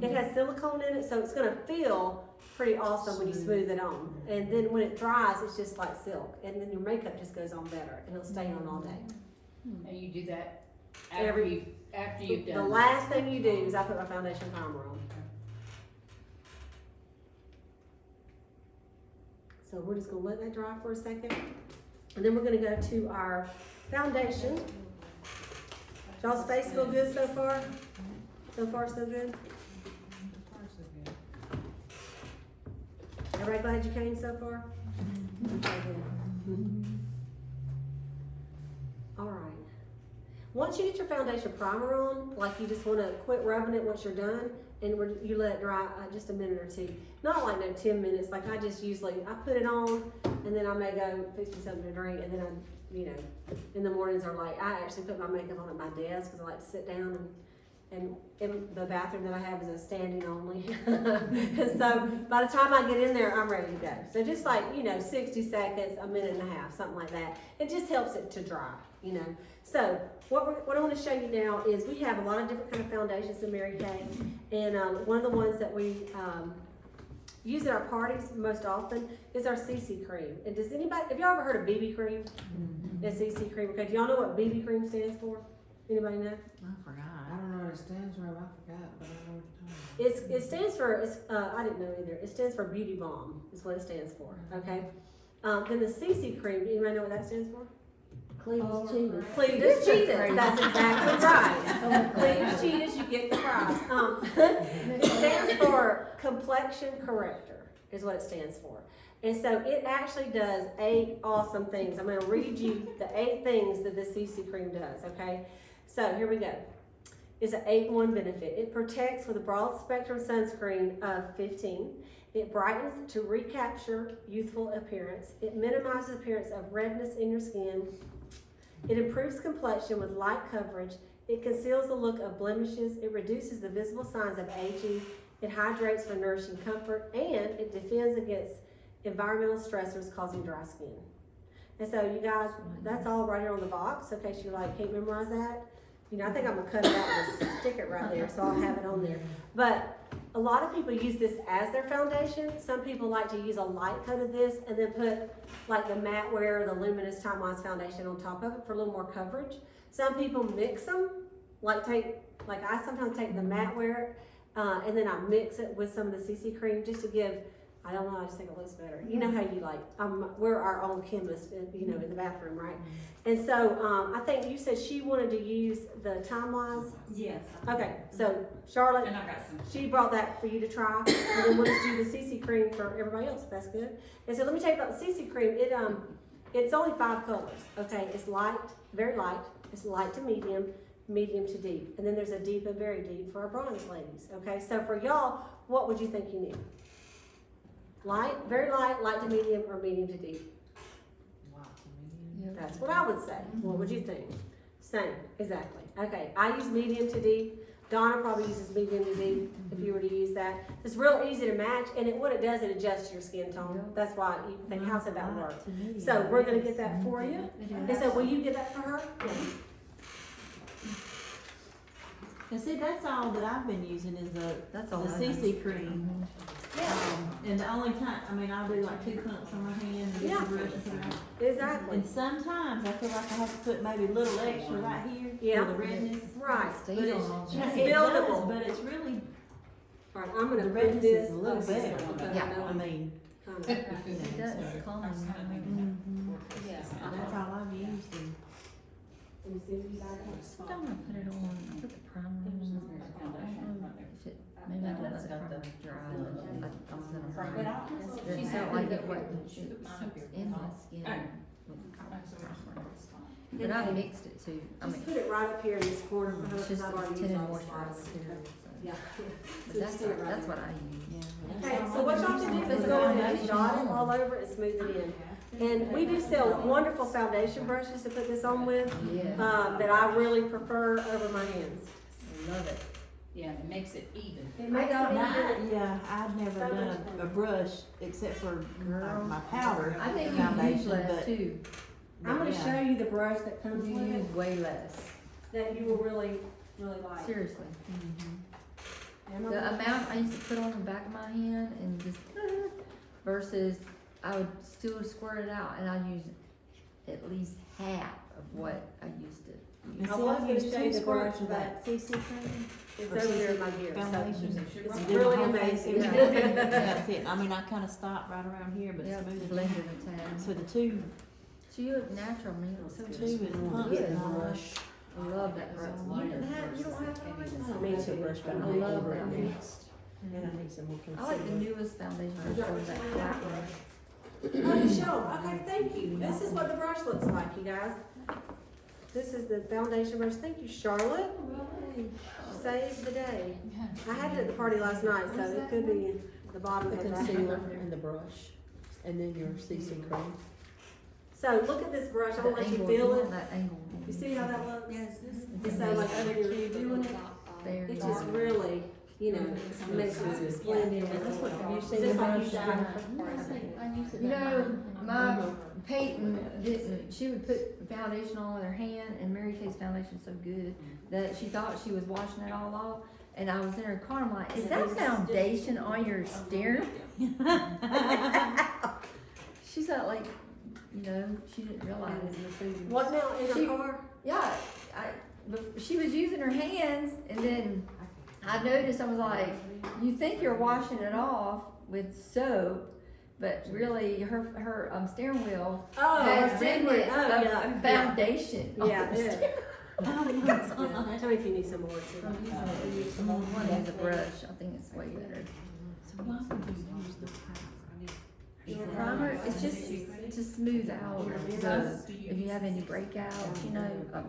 It has silicone in it, so it's gonna feel pretty awesome when you smooth it on. And then when it dries, it's just like silk. And then your makeup just goes on better and it'll stay on all day. And you do that Every- after you've The done. last thing you do is I put my foundation primer on. So we're just gonna let that dry for a second. And then we're gonna go to our foundation. Y'all's face feel good so far? So far, so good? Everybody glad you came so far? Okay, good. All right. Once you get your foundation primer on, like you just wanna quit rubbing it once you're done, and you let it dry just a minute or two. Not like no 10 minutes, like I just usually, I put it on, and then I may go fix me something to drink, and then in the mornings are like, I actually put my makeup on at my desk, cause I like to sit down and in the bathroom that I have is a standing only. And so by the time I get in there, I'm ready to go. So just like, 60 seconds, a minute and a half, something like that. It just helps it to dry, So what I want to show you now is we have a lot of different kind of foundations in Mary Kay. And one of the ones that we use at our parties most often is our CC cream. And does anybody, have y'all ever heard of BB cream? And CC cream, okay, do y'all know what BB cream stands for? Anybody know? I forgot. I don't know what it stands for, I forgot, but I know what you're talking about. It stands for, I didn't know either, it stands for Beauty Balm, is what it stands for, okay? Then the CC cream, do anybody know what that stands for? Cleve's cheated. Cletus cheetahs, that's exactly right. Cletus cheetahs, you get the prize. It stands for complexion corrector, is what it stands for. And so it actually does 8 awesome things. I'm gonna read you the 8 things that this CC cream does, okay? So here we go. It's an 8-in-1 benefit. It protects with a broad spectrum sunscreen of 15. It brightens to recapture youthful appearance. It minimizes appearance of redness in your skin. It improves complexion with light coverage. It conceals the look of blemishes. It reduces the visible signs of aging. It hydrates for nourishing comfort, and it defends against environmental stressors causing dry skin. And so you guys, that's all right here on the box, in case you like can't memorize that. You know, I think I'm gonna cut it out and stick it right there, so I'll have it on there. But a lot of people use this as their foundation. Some people like to use a light coat of this and then put like the matte wear, the luminous Time Wise foundation on top of it for a little more coverage. Some people mix them, like I sometimes take the matte wear, and then I mix it with some of the CC cream just to give, I don't know, I just think it looks better. You know how you like, we're our own chemist, you know, in the bathroom, right? And so, I think you said she wanted to use the Time Wise. Yes. Okay, so Charlotte, And I got some. she brought that for you to try, and then we'll just do the CC cream for everybody else, if that's good. And so let me tell you about the CC cream, it's only 5 colors, okay? It's light, very light, it's light to medium, medium to deep. And then there's a deep and very deep for our bronze ladies, okay? So for y'all, what would you think you need? Light, very light, light to medium, or medium to deep? That's what I would say. What would you think? Same, exactly. Okay, I use medium to deep. Donna probably uses medium to deep if you were to use that. It's real easy to match, and what it does, it adjusts your skin tone. That's why you think, how's that work? So we're gonna get that for you. And so will you get that for her? And see, that's all that I've been using is the CC cream. And the only time, I mean, I'll do like 2 pumps on my hand and get the brush and put it on. Exactly. And sometimes I feel like I have to put maybe a little extra right here Yeah. for the redness. Right. But it's, It's it buildable. does, but it's really, All right, I'm gonna the put redness this. is a little better. Yeah. I mean, Kinda. It does, calm. Yes. that's all I've used. And Let me see if you got it. I don't wanna put it on, I put the primer on. I don't know if it, maybe I let the primer dry, but I was in a hurry. It felt like it wasn't, it's in my skin. But I mixed it too, I Just mean, put it right up here in this corner for her, it's because just I've already used tinted all the moisturizer spots. too, so. Yeah. But So just do it right that's there. what I use. Okay, so what y'all can do is go ahead and dot it all over and smooth it in. And we do sell wonderful foundation brushes to put this on with, Yeah, that I really prefer over my hands. love it. Yeah, it makes it even. It makes it even. yeah, I've never So done much a brush except for Girl. my powder I think you use foundation, less but too, I'm gonna yeah. show you the brush that comes you with use it, way less, that you will really, really like. seriously. And I'm The gonna- amount I used to put on the back of my hand and just versus I would still squirt it out and I use at least half of what I used to And use. I see, was I've gonna used show you 2 the brush, squirts of that CC cream. It's or over there CC in my gear, so foundation. it's And do the really whole face amazing. every day. That's it. I mean, I kinda stop right around here, but Yeah, smooth it blend down. it a tad. So the 2 So you look natural, man. and pumps Yes. and all that. I love that brush. You don't have to Me too. I love that. And I need some more I like the newest foundation brush, or that flat one. Oh, Michelle, okay, thank you. This is what the brush looks like, you guys. This is the foundation brush. Thank you, Charlotte. Saved the day. I had it at the party last night, so it could be the bottom The of concealer that. and the brush, and then your CC cream. So look at this brush. I The want to let you angle, feel want it. that angle. You see how that looks? Yes, this. It's so like when you're doing it, There. it just really, you know, makes it blend in. Have you It's seen just the like you brush? done. You know, my Peyton didn't, she would put foundation on with her hand, and Mary Kay's foundation is so good that she thought she was washing it all off, And I was in her car, I'm like, is that foundation on your steering? She's like, she didn't realize. What now, in She- her car? Yeah, she was using her hands, and then I noticed, I was like, you think you're washing it off with soap, but really her steering wheel Oh, has steering in wheel. it Oh, a yeah. foundation. on Yeah, the yeah. steering- Tell me if you need some more too. One is a brush, I think it's way better. Why would you use the primer? Primer, it's just to smooth out if you have any breakouts,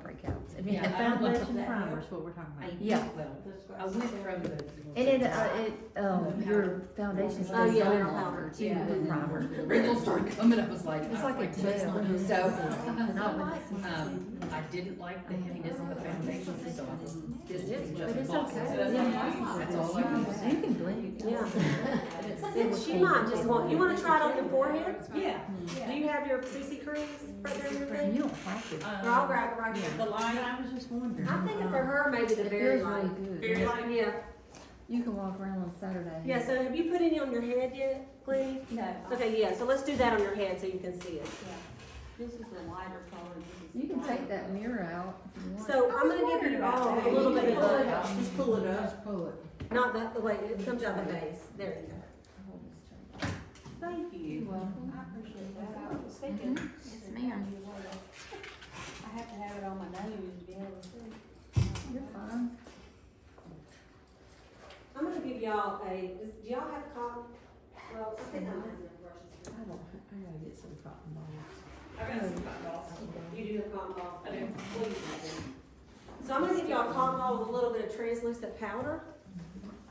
breakouts. If you Yeah, have I don't want Foundation primer is what we're talking I, about. Yeah. well, I went from the. and your foundation Oh, stays yeah, on it'll longer help. too Yeah. with primer. The wrinkles started coming, I was like. It's like a gel. I didn't like the heaviness of the foundation, so I just, this is But just it's bought okay. it. That's all I use. You can blend it. Yeah. Then she might just you wanna try it on your forehead? Yeah. Do you have your CC creams right there in your You thing? don't have to. Or I'll grab it right here. The light. I was just wondering. I'm thinking for her, maybe the It very feels really light. good. Very light. Yeah, You can walk around on Saturday. yeah, so have you put any on your head yet, Glennie? No. Okay, yeah, so let's do that on your head so you can see it. This is the lighter color. This is You can take that mirror out if you want. So I'm gonna give you all a little bit of the, Just pull it up. Pull it. not the way, it comes out the base. There you go. Thank you. Well, I appreciate that. I was thinking. Yes, ma'am. I have to have it on my nose to be able to see. You're fine. I'm gonna give y'all do y'all have cotton? Well, I think I have enough brushes. I gotta get some cotton balls. I got some cotton balls. You do have cotton ball? I do. Please. So I'm gonna give y'all a cotton ball with a little bit of translucent powder,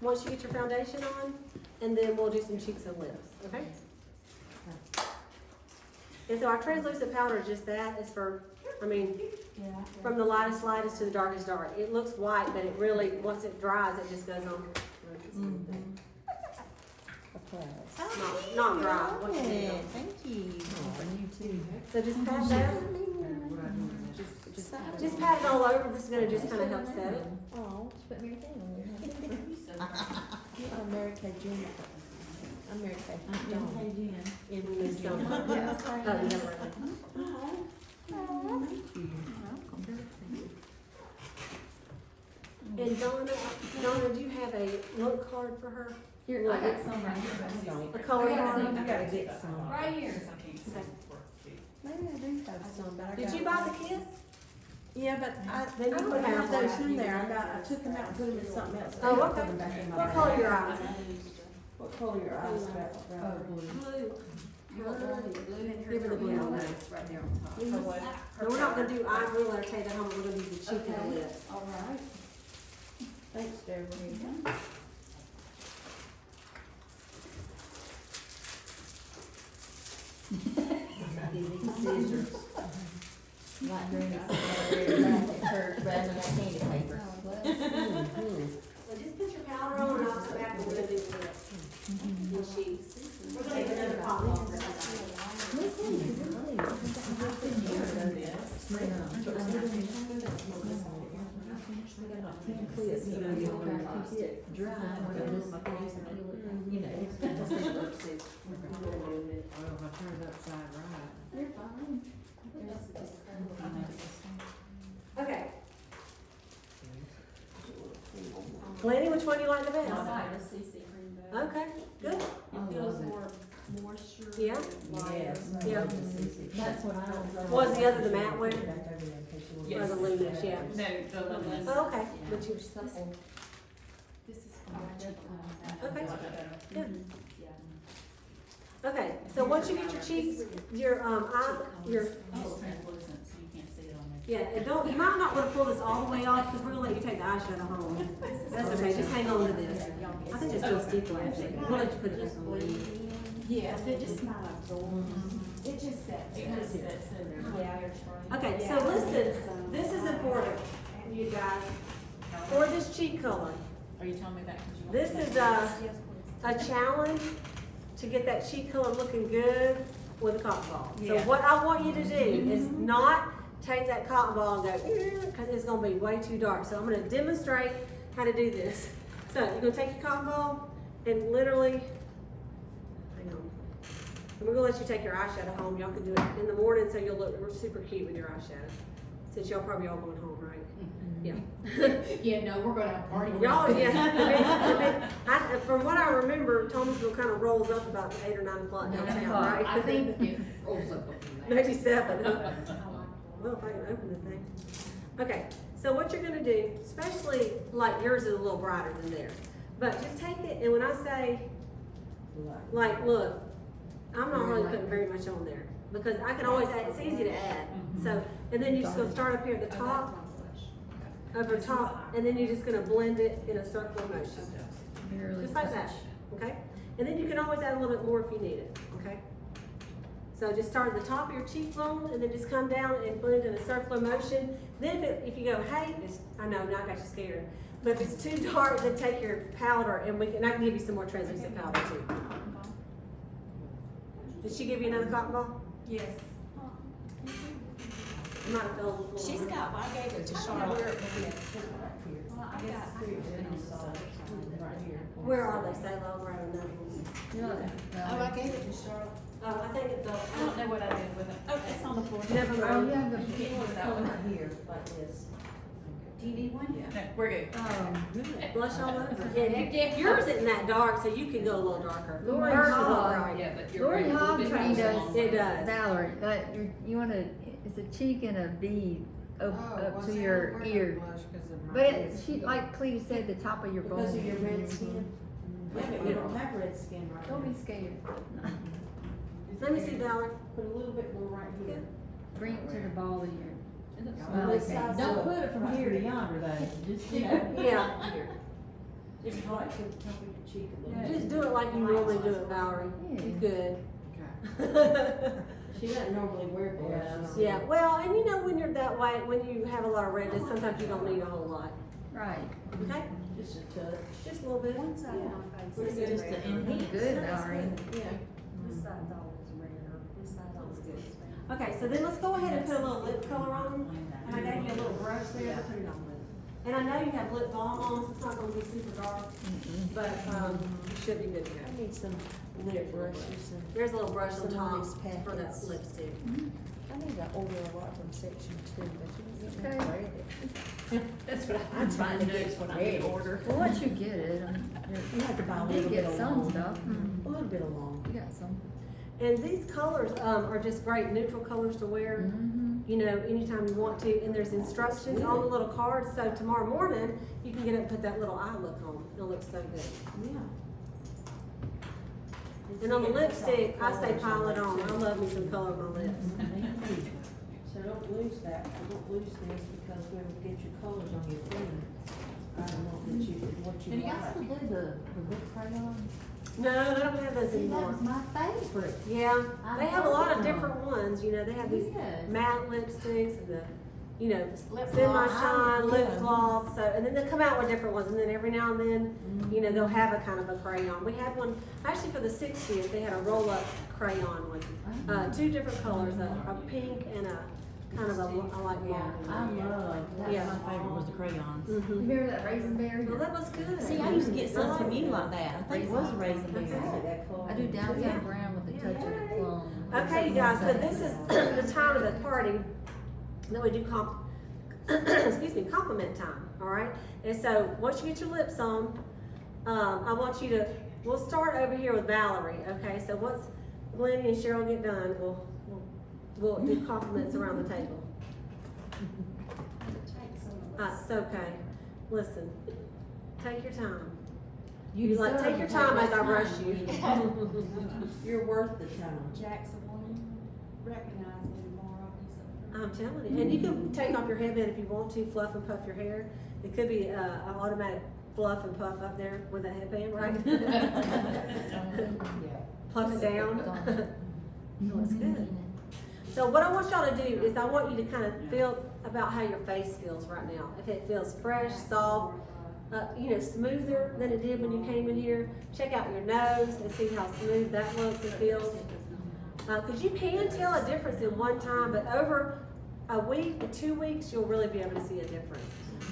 once you get your foundation on, and then we'll do some cheeks and lips, okay? And so our translucent powder is just that, it's for, from the lightest to the darkest dark. It looks white, but it really, once it dries, it just goes on. Not dry. What you need. Thank you. And you too. So just pat that. Just pat it all over. This is gonna just kind of help set it. Oh, just put Mary Kay on there. I'm Mary Kay Jane. I'm Mary Kay. Okay, Jen. In this summer. Yeah. Oh, yeah. And Donna, do you have a note card for her? Here, I got some right here. A color card? I gotta get some. Right here. Maybe I do have some, but I Did got. you buy the kits? Yeah, but I Then you don't put have half those on. in there. I took them out and put them in something else. Oh, I okay. put them back in my What bag. color are your eyes? What color your eyes got? Blue. You want one of the blue in here? Give her the blue on Yeah. there. Right there on top. No, we're not gonna do eyes, we'll let her take that home, we're gonna do the cheek and the lips. All right. Thanks, Deborah. Scissors. Like doing it back at church rather than candy paper. So just put your powder on and I'll come back and we're gonna do the lips. And cheeks. We're gonna make another cotton ball for everybody. You know. Well, if I turn it upside right. You're fine. Okay. Glennie, which one you like the best? I like the CC cream better. Okay, good. It feels more moisture. Yeah. Lighter. Yeah. That's what I was. Was the other the matte one? Yes. Or the luminous, yeah. No, the lemon. Oh, okay, but you're supple. This is for my cheekbone. Okay. Good. Yeah. Okay, so once you get your cheeks, your, eyes, your, It's translucent, so you can't see it on there. yeah, and don't, you might not wanna pull this all the way off, cause we're gonna let you take the eyeshadow home. That's okay, just hang on to this. I think it's still sticky, actually. We'll let you put this on. Yes, it just might absorb. It just sets. It just sets in there. Yeah. Okay, so listen, this is important, you guys, for this cheek color. Are you telling me that because you want This to make is a challenge to get that cheek color looking good with a cotton ball. So Yeah. what I want you to do is not take that cotton ball and go, because it's gonna be way too dark. So I'm gonna demonstrate how to do this. So you're gonna take your cotton ball and literally, hang on. And we're gonna let you take your eyeshadow home. Y'all can do it in the morning so you'll look super cute with your eyeshadow. Since y'all probably all going home, right? Yeah. Yeah, no, we're gonna have a party. Y'all, from what I remember, Thomasville kind of rolls up about 8 or 9 o'clock downtown, right? I think it rolls up from that. Maybe 7. Well, if I can open the thing. Okay, so what you're gonna do, especially like yours is a little brighter than theirs, but just take it and when I say, like, look, I'm not really putting very much on there because I can always add, it's easy to add. So, and then you're just gonna start up here at the top, over top, and then you're just gonna blend it in a circular motion. Just like that, okay? And then you can always add a little bit more if you need it, okay? So just start at the top of your cheekbone and then just come down and blend in a circular motion. Then if you go, hey, I know, now I got you scared. But if it's too dark, then take your powder and I can give you some more translucent powder too. Did she give you another cotton ball? Yes. You might have fell on the floor. She's got, well, I gave it to Charlotte. Where are they? Say low, right on that one. Oh, I gave it to Charlotte. Oh, I think it fell. I don't know what I did with it. Oh, it's on the floor. Never Oh, mind. you have the, Here, like this. Do you need one? No, we're good. Blush all over. Yeah, yours isn't that dark, so you can go a little darker. Lori Hers is Hall. all right. Yeah, but you're. Lori right, a little Hall bit trained more us. long. It does. Valerie, that you wanna, it's a cheek and a V up to your ear. But she, like Cleta said, the top of your bone. Because of your red skin? Yeah, but you don't have red skin right Don't now. be scared. Let me see, Valerie. Put a little bit more right here. Bring it to the ball of your. On this side. Don't put it from here to yonder though, just, you know. Yeah. Here. Just right to the top of your cheek a little bit. Just do it like you normally do it, Valerie. Yeah. You good. She doesn't normally wear blush. Yeah, well, and you know, when you're that white, when you have a lot of redness, sometimes you don't need a whole lot. Right. Okay? Just a touch. Just a little bit. One side of my face Pretty is good. Just to red. enhance. Good, Valerie. Yeah. This side's always red, this side's always good. Okay, so then let's go ahead and put a little lip color on them. And I gave you a little brush there to put it on with. And I know you have lip balm on, so it's not gonna be super dark, but, you should be good to I go. need some lip brushes and There's a little brush on Some top nice for that packets. lipstick. I need to order a lot from section 2, but you didn't Okay. read it. That's what I'm trying to get when I get order. Well, once you get it, You have to buy a you little bit get of some long. stuff. A little bit of long. You got some. And these colors, are just great neutral colors to wear. You know, anytime you want to, and there's instructions on the little cards, so tomorrow morning, you can get up and put that little eye look on, it'll look so good. Yeah. And on the lipstick, I say pile it on, I love me some color on my lips. So don't lose that, don't lose this because we'll get your colors on your thing. I don't know that you, what And you you guys still like. do the big crayons? No, they don't have those See, that anymore. was my favorite. Yeah, they have a lot of love different ones, you know, they have these Yes. matte lipsticks and the, you know, Lip semi-shine, gloss. lip Yeah. gloss, so, and then they come out with different ones, and then every now and then, you know, they'll have a kind of a crayon. We had one, actually for the 60th, they had a roll-up crayon one, 2 different colors, a pink and a kind of a light Yeah, blonde. I love, that's Yeah. my favorite was the crayons. Mhm. Remember that raisin berry? Well, that was good. See, I used to get some from you like that, I think it was a raisin berry. I do downtown brown with a touch of the plum. Okay, you guys, so this is the time of the party that we do compliment time, all right? And so, once you get your lips on, I want you to, we'll start over here with Valerie, okay? So once Glennie and Cheryl get done, we'll do compliments around the table. It's okay. Listen, take your time. You like, take your time as I rush you. You're worth the time. Jackson, will you recognize me tomorrow? I'm telling you, and you can take off your headband if you want to, fluff and puff your hair. It could be an automatic fluff and puff up there with a headband, right? Puff it down. Looks good. So what I want y'all to do is I want you to kind of feel about how your face feels right now. If it feels fresh, soft, you know, smoother than it did when you came in here. Check out your nose and see how smooth that looks and feels. Because you can tell a difference in one time, but over a week to 2 weeks, you'll really be able to see a difference.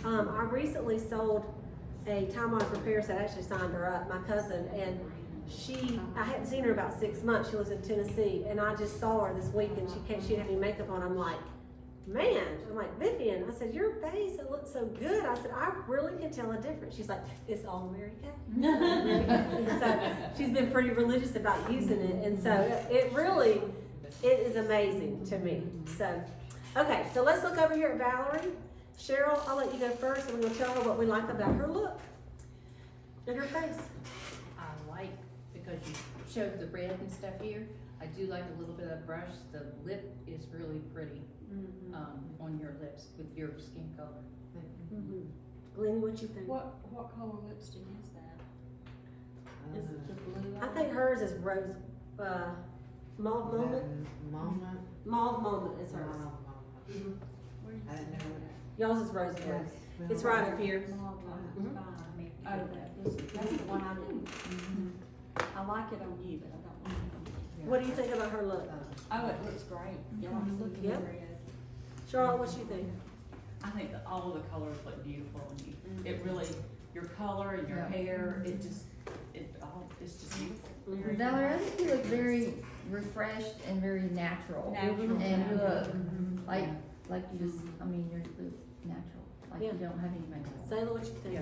I recently sold a time-wise repair set actually signed her up, my cousin, and I hadn't seen her about 6 months. She lives in Tennessee, and I just saw her this week, and she didn't have any makeup on. I'm like, man, Vivian, I said, your face, it looks so good. I said, I really can tell a difference. She's like, it's all Mary Kay. So she's been pretty religious about using it, and so it is amazing to me. So, okay, so let's look over here at Valerie. Cheryl, I'll let you go first, and we're gonna tell her what we like about her look and her face. I like, because you showed the red and stuff here, I do like a little bit of brush. The lip is really pretty, on your lips with your skin color. Glenn, what you think? What color lipstick is that? Is it the blue? I think hers is rose, mauve moment. Mauve moment is hers. Mhm. Where you I didn't know see Y'all's is rose gold. It's right up here. that? Mauve Mhm. line's fine. Oh, that's the one I do. I like it on you, but I don't like it on you. What do you think about her look? Oh, it looks great. Yeah, it's looking Yep. very good. Charlotte, what you think? I think that all of the colors look beautiful on you. It really, your color and your Yeah. hair, it's just beautiful. Valerie, I think you look very refreshed and very natural. Natural. And you look like you just, I mean, you look natural, like you don't have any makeup. Sayla, what you think?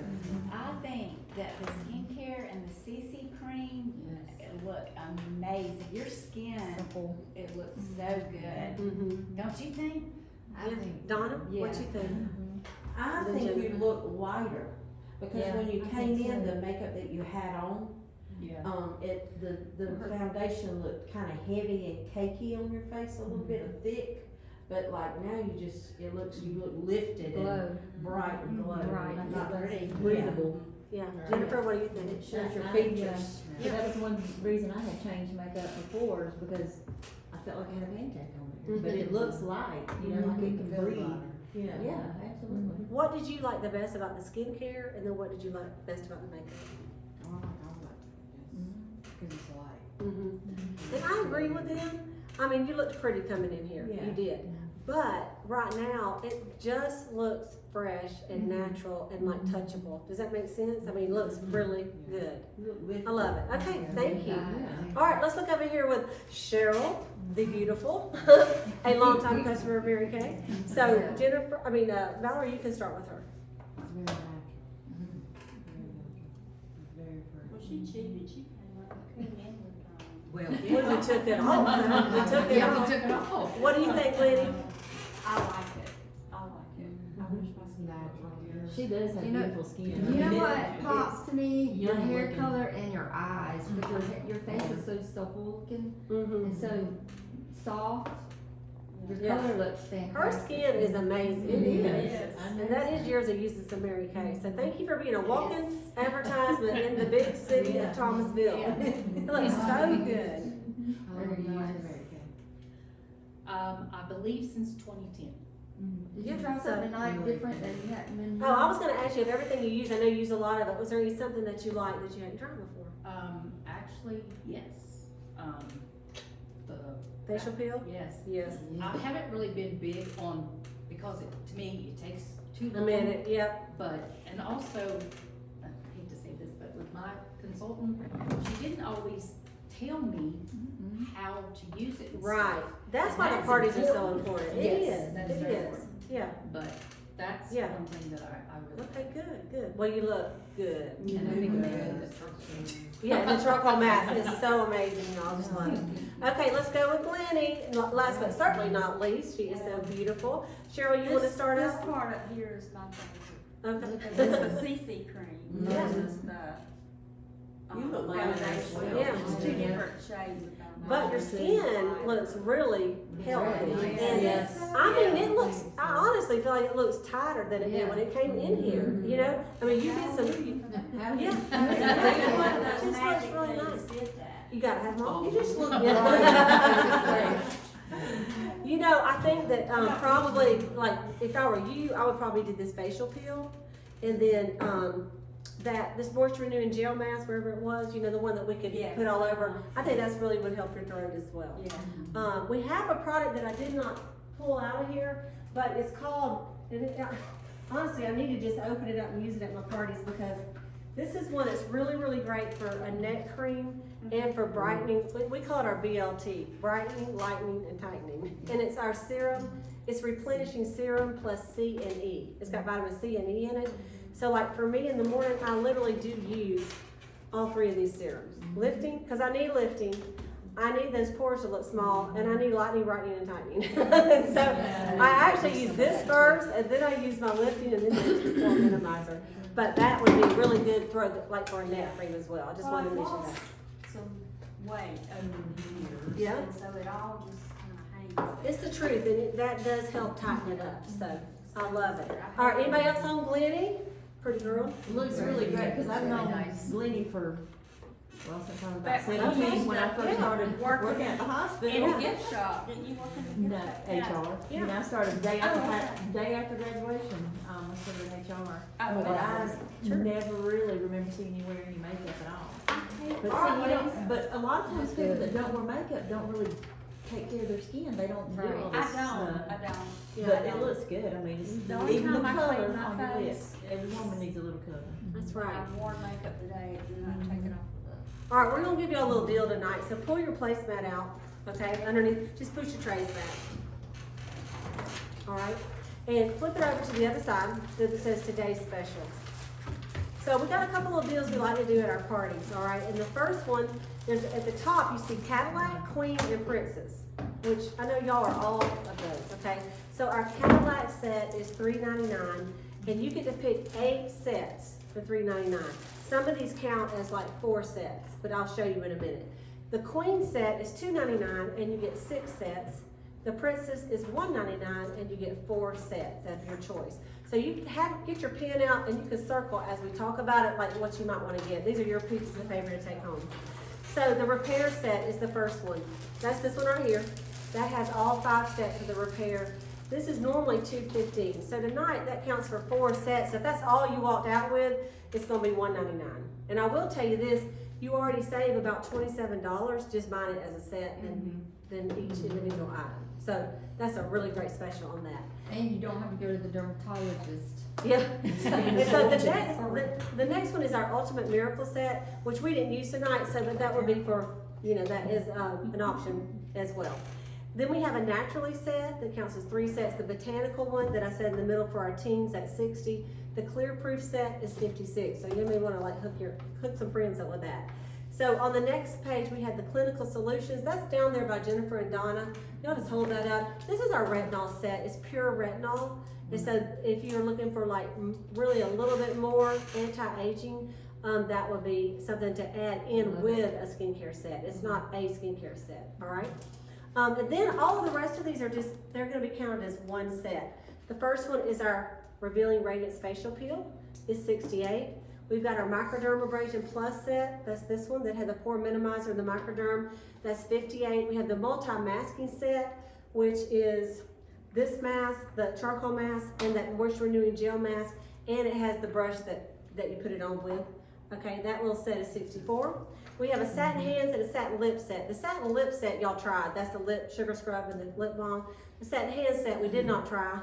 I think that the skincare and the CC cream, Yes. it look amazing. Your skin, Simple. it looks so good. Mm-hmm. Don't you think? Yeah. Donna, what Yeah. you think? I Then think you Jennifer. look lighter, because Yeah, when you I came think in, so. the makeup that you had on, Yeah. the foundation looked kinda heavy and cakey on your face, a little bit of thick, but like now you look lifted and Glow. bright and glow. Right. Not Pretty. breathable. Yeah. Jennifer, what do you think? It shows your I- features. Yeah, that was one reason I had changed makeup before, is because I felt like I had a Pantech on there. But it looks light, you know, like it can breathe. Yeah. Yeah, absolutely. What did you like the best about the skincare, and then what did you like best about the makeup? Because it's light. Mm-hmm. And I agree with them. I mean, you looked pretty coming in here. Yeah. You did. But right now, it just looks fresh and natural and like touchable. Does that make sense? I mean, it looks really good. You look lifted. I love it. Okay, thank you. Yeah. All right, let's look over here with Cheryl, the beautiful, a longtime customer of Mary Kay. So Jennifer, Valerie, you can start with her. It's very natural. Very pretty. Well, she cheated. She came up and came in with, Well, We took it off. huh? We took it yeah, we off. took it off. What do you think, Lenny? I like it. I like it. I wish my skin Natural. was She does have You know- beautiful skin. You know It's- what pops to me? Your young hair looking. color and your eyes, because your face is so supple looking Mm-hmm. and so soft. Your Yeah. color looks fantastic. Her skin is amazing. It is. Yes. I know. And that is years of using some Mary Kay. So thank you for being a walking advertisement in the big city of Thomasville. It looks so good. Very nice. I believe since 2010. Did you try So- something tonight different that you hadn't been? Oh, I was gonna ask you if everything you use, I know you use a lot of it, was there something that you like that you hadn't tried before? Actually, yes. The Facial peel? yes. Yes. I haven't really been big on, because to me, it takes too A long. minute, yep. And also, I hate to say this, but with my consultant, she didn't always tell me how to use it. and Right. stuff. That's And why the that's parties are so important. important. It Yes, is, that's it very is. important. Yeah. But that's Yeah. one thing that I really Okay, good, good. Well, you look good. And I think maybe the structure. Yeah, the charcoal mask is so amazing, y'all, just love it. Okay, let's go with Glennie. Last but certainly not least, she is so beautiful. Cheryl, you wanna start This us? part up here is my favorite. Okay. Because it's the CC cream Yeah. versus the. You look like it as foundation. well. Yeah. It's two different shades of foundation. But your skin looks really healthy. Really? And Yes. I mean, it looks, I honestly feel like it looks tighter than it did when it came in here, you know? I mean, you did some, yeah. It just looks really nice. You gotta have them all. You just look Yeah. You know, I think that, probably, like, if I were you, I would probably do this facial peel. And then, this moisture renewing gel mask, wherever it was, you know, the one that we could Yes. put all over. I think that's really would help your throat as well. Yeah. We have a product that I did not pull out of here, but it's called, and honestly, I need to just open it up and use it at my parties because this is one that's really, really great for a neck cream and for brightening. We call it our BLT, brightening, lightening, and tightening. And it's our serum. It's replenishing serum plus C and E. It's got vitamin C and E in it. So like for me in the morning, I literally do use all three of these serums. Lifting, because I need lifting. I need those pores to look small, and I need lightening, brightening, and tightening. And so I actually use this first, and then I use my lifting, and then I use the pore minimizer. But that would be really good for like for a neck cream as well. I just wanted to mention that. Some weight over the years. Yeah. And so it all just kinda hangs. It's the truth, and that does help tighten it up. So I love it. All right, anybody else on Glenny? Pretty girl. Looks really great, cause I've Really known nice. Glenny for, well, since I was about Back when you 17, when I used to- first started working working at the In hospital. a gift shop, didn't you work in a No, gift shop? HR. Yeah. And I started day after graduation, I started HR. Oh, But I Sure. never really remember seeing you wear any makeup at all. But All see, you right, don't, but a lot of times people that don't wear makeup don't really take care of their skin, they don't do Right. all I this stuff. don't. Yeah, But I it don't. looks good, I mean, it's, The only even the time I color clean my on your face lips, every woman needs a little color. That's right. I wore makeup today, and then I take it off. All right, we're gonna give you a little deal tonight. So pull your placemat out, okay, underneath, just push your trays back. All right, and flip it over to the other side that says today's specials. So we got a couple of deals we like to do at our parties, all right? And the first one, there's at the top, you see Cadillac, Queen, and Princess, which I know y'all are all of those, okay? So our Cadillac set is $3.99, and you get to pick 8 sets for $3.99. Some of these count as like 4 sets, but I'll show you in a minute. The Queen set is $2.99, and you get 6 sets. The Princess is $1.99, and you get 4 sets of your choice. So you get your pen out, and you can circle as we talk about it, like what you might want to get. These are your pieces of paper to take home. So the repair set is the first one. That's this one right here. That has all 5 steps of the repair. This is normally $2.15. So tonight, that counts for 4 sets. So if that's all you walked out with, it's gonna be $1.99. And I will tell you this, you already save about $27 just buying it as a set than each individual item. So that's a really great special on that. And you don't have to go to the dermatologist. Yeah. And so the next one is our Ultimate Miracle set, which we didn't use tonight, so that would be for, that is an option as well. Then we have a Naturally set that counts as 3 sets. The Botanical one that I said in the middle for our teens at 60. The Clear Proof set is 56. So you may want to hook some friends up with that. So on the next page, we have the Clinical Solutions. That's down there by Jennifer and Donna. Y'all just hold that up. This is our retinol set. It's pure retinol. And so if you're looking for like really a little bit more anti-aging, that would be something to add in with a skincare set. It's not a skincare set, all right? And then all of the rest of these they're gonna be counted as one set. The first one is our Revealing Radiance Facial Peel. It's $68. We've got our Microdermabrasion Plus set. That's this one that had the pore minimizer and the microderm. That's $58. We have the multi-masking set, which is this mask, the charcoal mask, and that moisture renewing gel mask, and it has the brush that you put it on with. Okay, that little set is $64. We have a satin hands and a satin lip set. The satin lip set y'all tried. That's the lip sugar scrub and the lip balm. The satin hand set we did not try,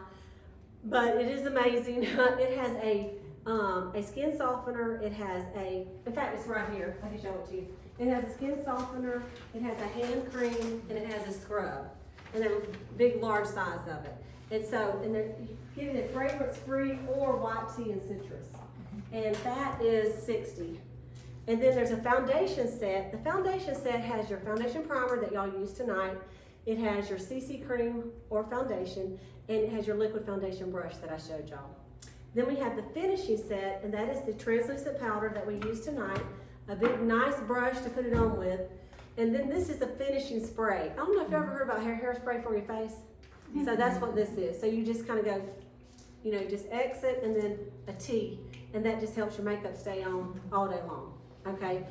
but it is amazing. It has a skin softener. It has in fact, it's right here. I can show it to you. It has a skin softener. It has a hand cream, and it has a scrub, and they're big, large size of it. And so, and they're giving it fragrance-free or white tea and citrus, and that is $60. And then there's a foundation set. The foundation set has your foundation primer that y'all use tonight. It has your CC cream or foundation, and it has your liquid foundation brush that I showed y'all. Then we have the finishing set, and that is the translucent powder that we use tonight. A big, nice brush to put it on with. And then this is a finishing spray. I don't know if you ever heard about hairspray for your face. So that's what this is. So you just kind of go, just exit and then a T, and that just helps your makeup stay on all day long. Okay,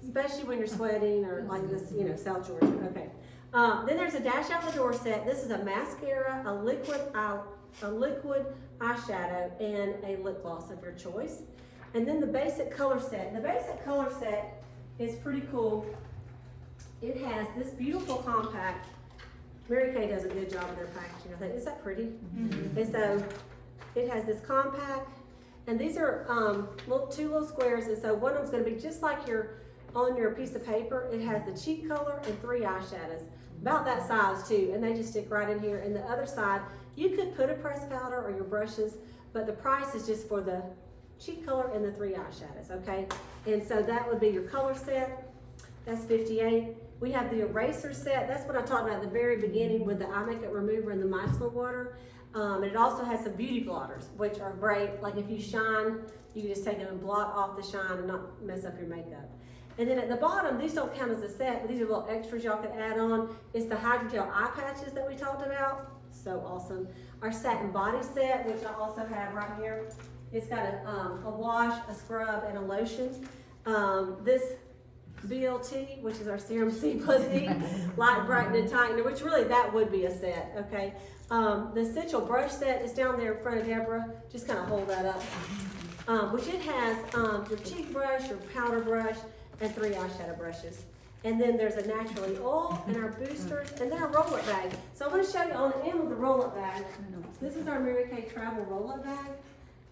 especially when you're sweating or like this, South Georgia. Okay. Then there's a Dash Out the Door set. This is a mascara, a liquid eyeshadow, and a lip gloss of your choice. And then the basic color set. The basic color set is pretty cool. It has this beautiful compact. Mary Kay does a good job with their packaging. I think, is that pretty? And so it has this compact, and these are two little squares, and so one of them's gonna be just like on your piece of paper. It has the cheek color and 3 eyeshadows, about that size too, and they just stick right in here. And the other side, you could put a pressed powder or your brushes, but the price is just for the cheek color and the 3 eyeshadows, okay? And so that would be your color set. That's $58. We have the eraser set. That's what I talked about at the very beginning with the eye makeup remover and the micellar water. And it also has some beauty blotters, which are great. Like if you shine, you can just take them and blot off the shine and not mess up your makeup. And then at the bottom, these don't count as a set, but these are little extras y'all could add on. It's the hydrogel eye patches that we talked about. So awesome. Our satin body set, which I also have right here. It's got a wash, a scrub, and a lotion. This BLT, which is our serum C plus E, light brightening and tightener, which really that would be a set, okay? The essential brush set is down there in front of Deborah. Just kind of hold that up. Which it has your cheek brush, your powder brush, and 3 eyeshadow brushes. And then there's a naturally oil and our boosters, and then our roll-up bag. So I'm going to show you on the end of the roll-up bag. This is our Mary Kay travel roll-up bag.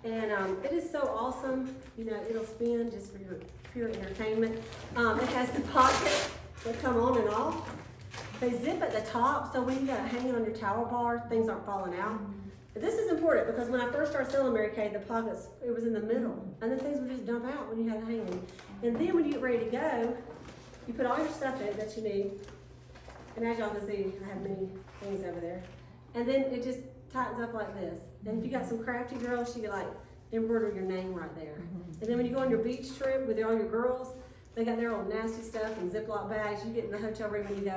And it is so awesome. You know, it'll spin just for your pure entertainment. It has the pockets that come on and off. They zip at the top, so when you got it hanging on your towel bar, things aren't falling out. But this is important because when I first started selling Mary Kay, the pockets, it was in the middle. And then things would just dump out when you had it hanging. And then when you get ready to go, you put all your stuff in that you need. And as y'all can see, I have many things over there. And then it just tightens up like this. And if you got some crafty girls, you could like embroider your name right there. And then when you go on your beach trip with all your girls, they got their old nasty stuff in Ziploc bags. You get in the hotel room and you go,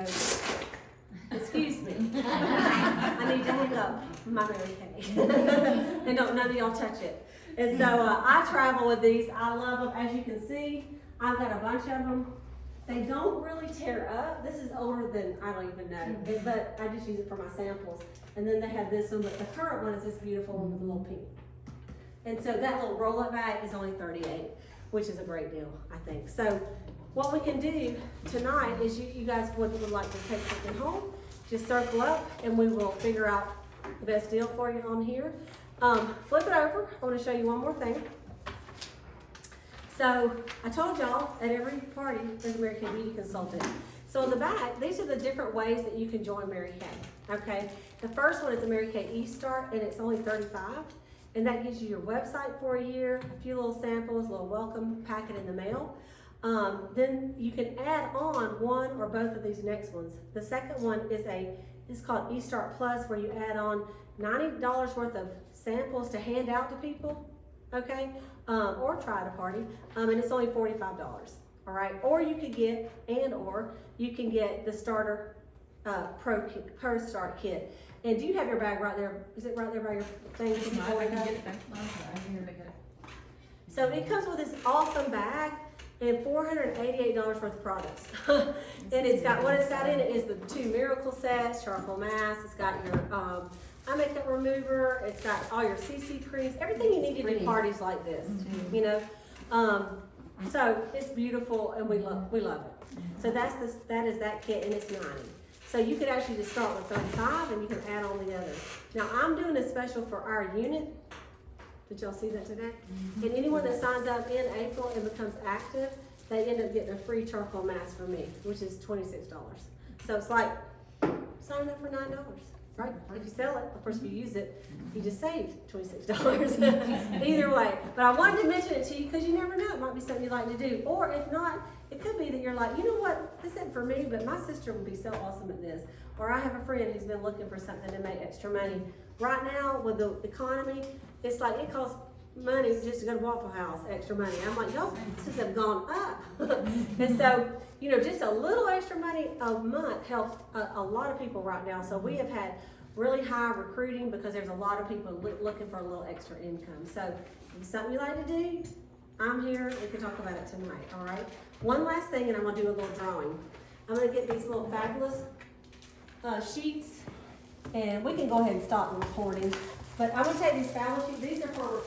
excuse me, I need to hang up my Mary Kay. And none of y'all touch it. And so I travel with these. I love them. As you can see, I've got a bunch of them. They don't really tear up. This is older than, I don't even know, but I just use it for my samples. And then they have this one, but the current one is this beautiful one with the little pink. And so that little roll-up bag is only $38, which is a great deal, I think. So what we can do tonight is you guys would like to take something home, just circle up and we will figure out the best deal for you on here. Flip it over. I want to show you one more thing. So I told y'all at every party there's a Mary Kay beauty consultant. So in the back, these are the different ways that you can join Mary Kay, okay? The first one is the Mary Kay eStart, and it's only $35. And that gives you your website for a year, a few little samples, a little welcome packet in the mail. Then you can add on one or both of these next ones. The second one is it's called eStart Plus, where you add on $90 worth of samples to hand out to people, okay? Or try at a party, and it's only $45, all right? Or you could get, you can get the starter Pro Start Kit. And do you have your bag right there? Is it right there by your thing? So it comes with this awesome bag and $488 worth of products. And it's got, what it's got in it is the 2 miracle sets, charcoal mask, it's got your eye makeup remover, it's got all your CC creams, everything you need to do parties like this, you know. So it's beautiful and we love it. So that is that kit, and it's $90. So you could actually just start with 35 and you can add on the others. Now I'm doing a special for our unit. Did y'all see that today? And anyone that signs up in April and becomes active, they end up getting a free charcoal mask from me, which is $26. So it's like signing up for $9, right? If you sell it, of course if you use it, you just saved $26. Either way. But I wanted to mention it to you because you never know, it might be something you like to do. Or if not, it could be that you're like, you know what, this isn't for me, but my sister would be so awesome at this. Or I have a friend who's been looking for something to make extra money. Right now, with the economy, it's like it costs money just to go to Waffle House, extra money. I'm like, y'all prices have gone up. And so, you know, just a little extra money a month helps a lot of people right now. So we have had really high recruiting because there's a lot of people looking for a little extra income. So if it's something you like to do, I'm here. We can talk about it tonight, all right? One last thing, and I'm going to do a little drawing. I'm going to get these little fabulous sheets, and we can go ahead and stop the recording. But I'm going to take these fabulous sheets. These are for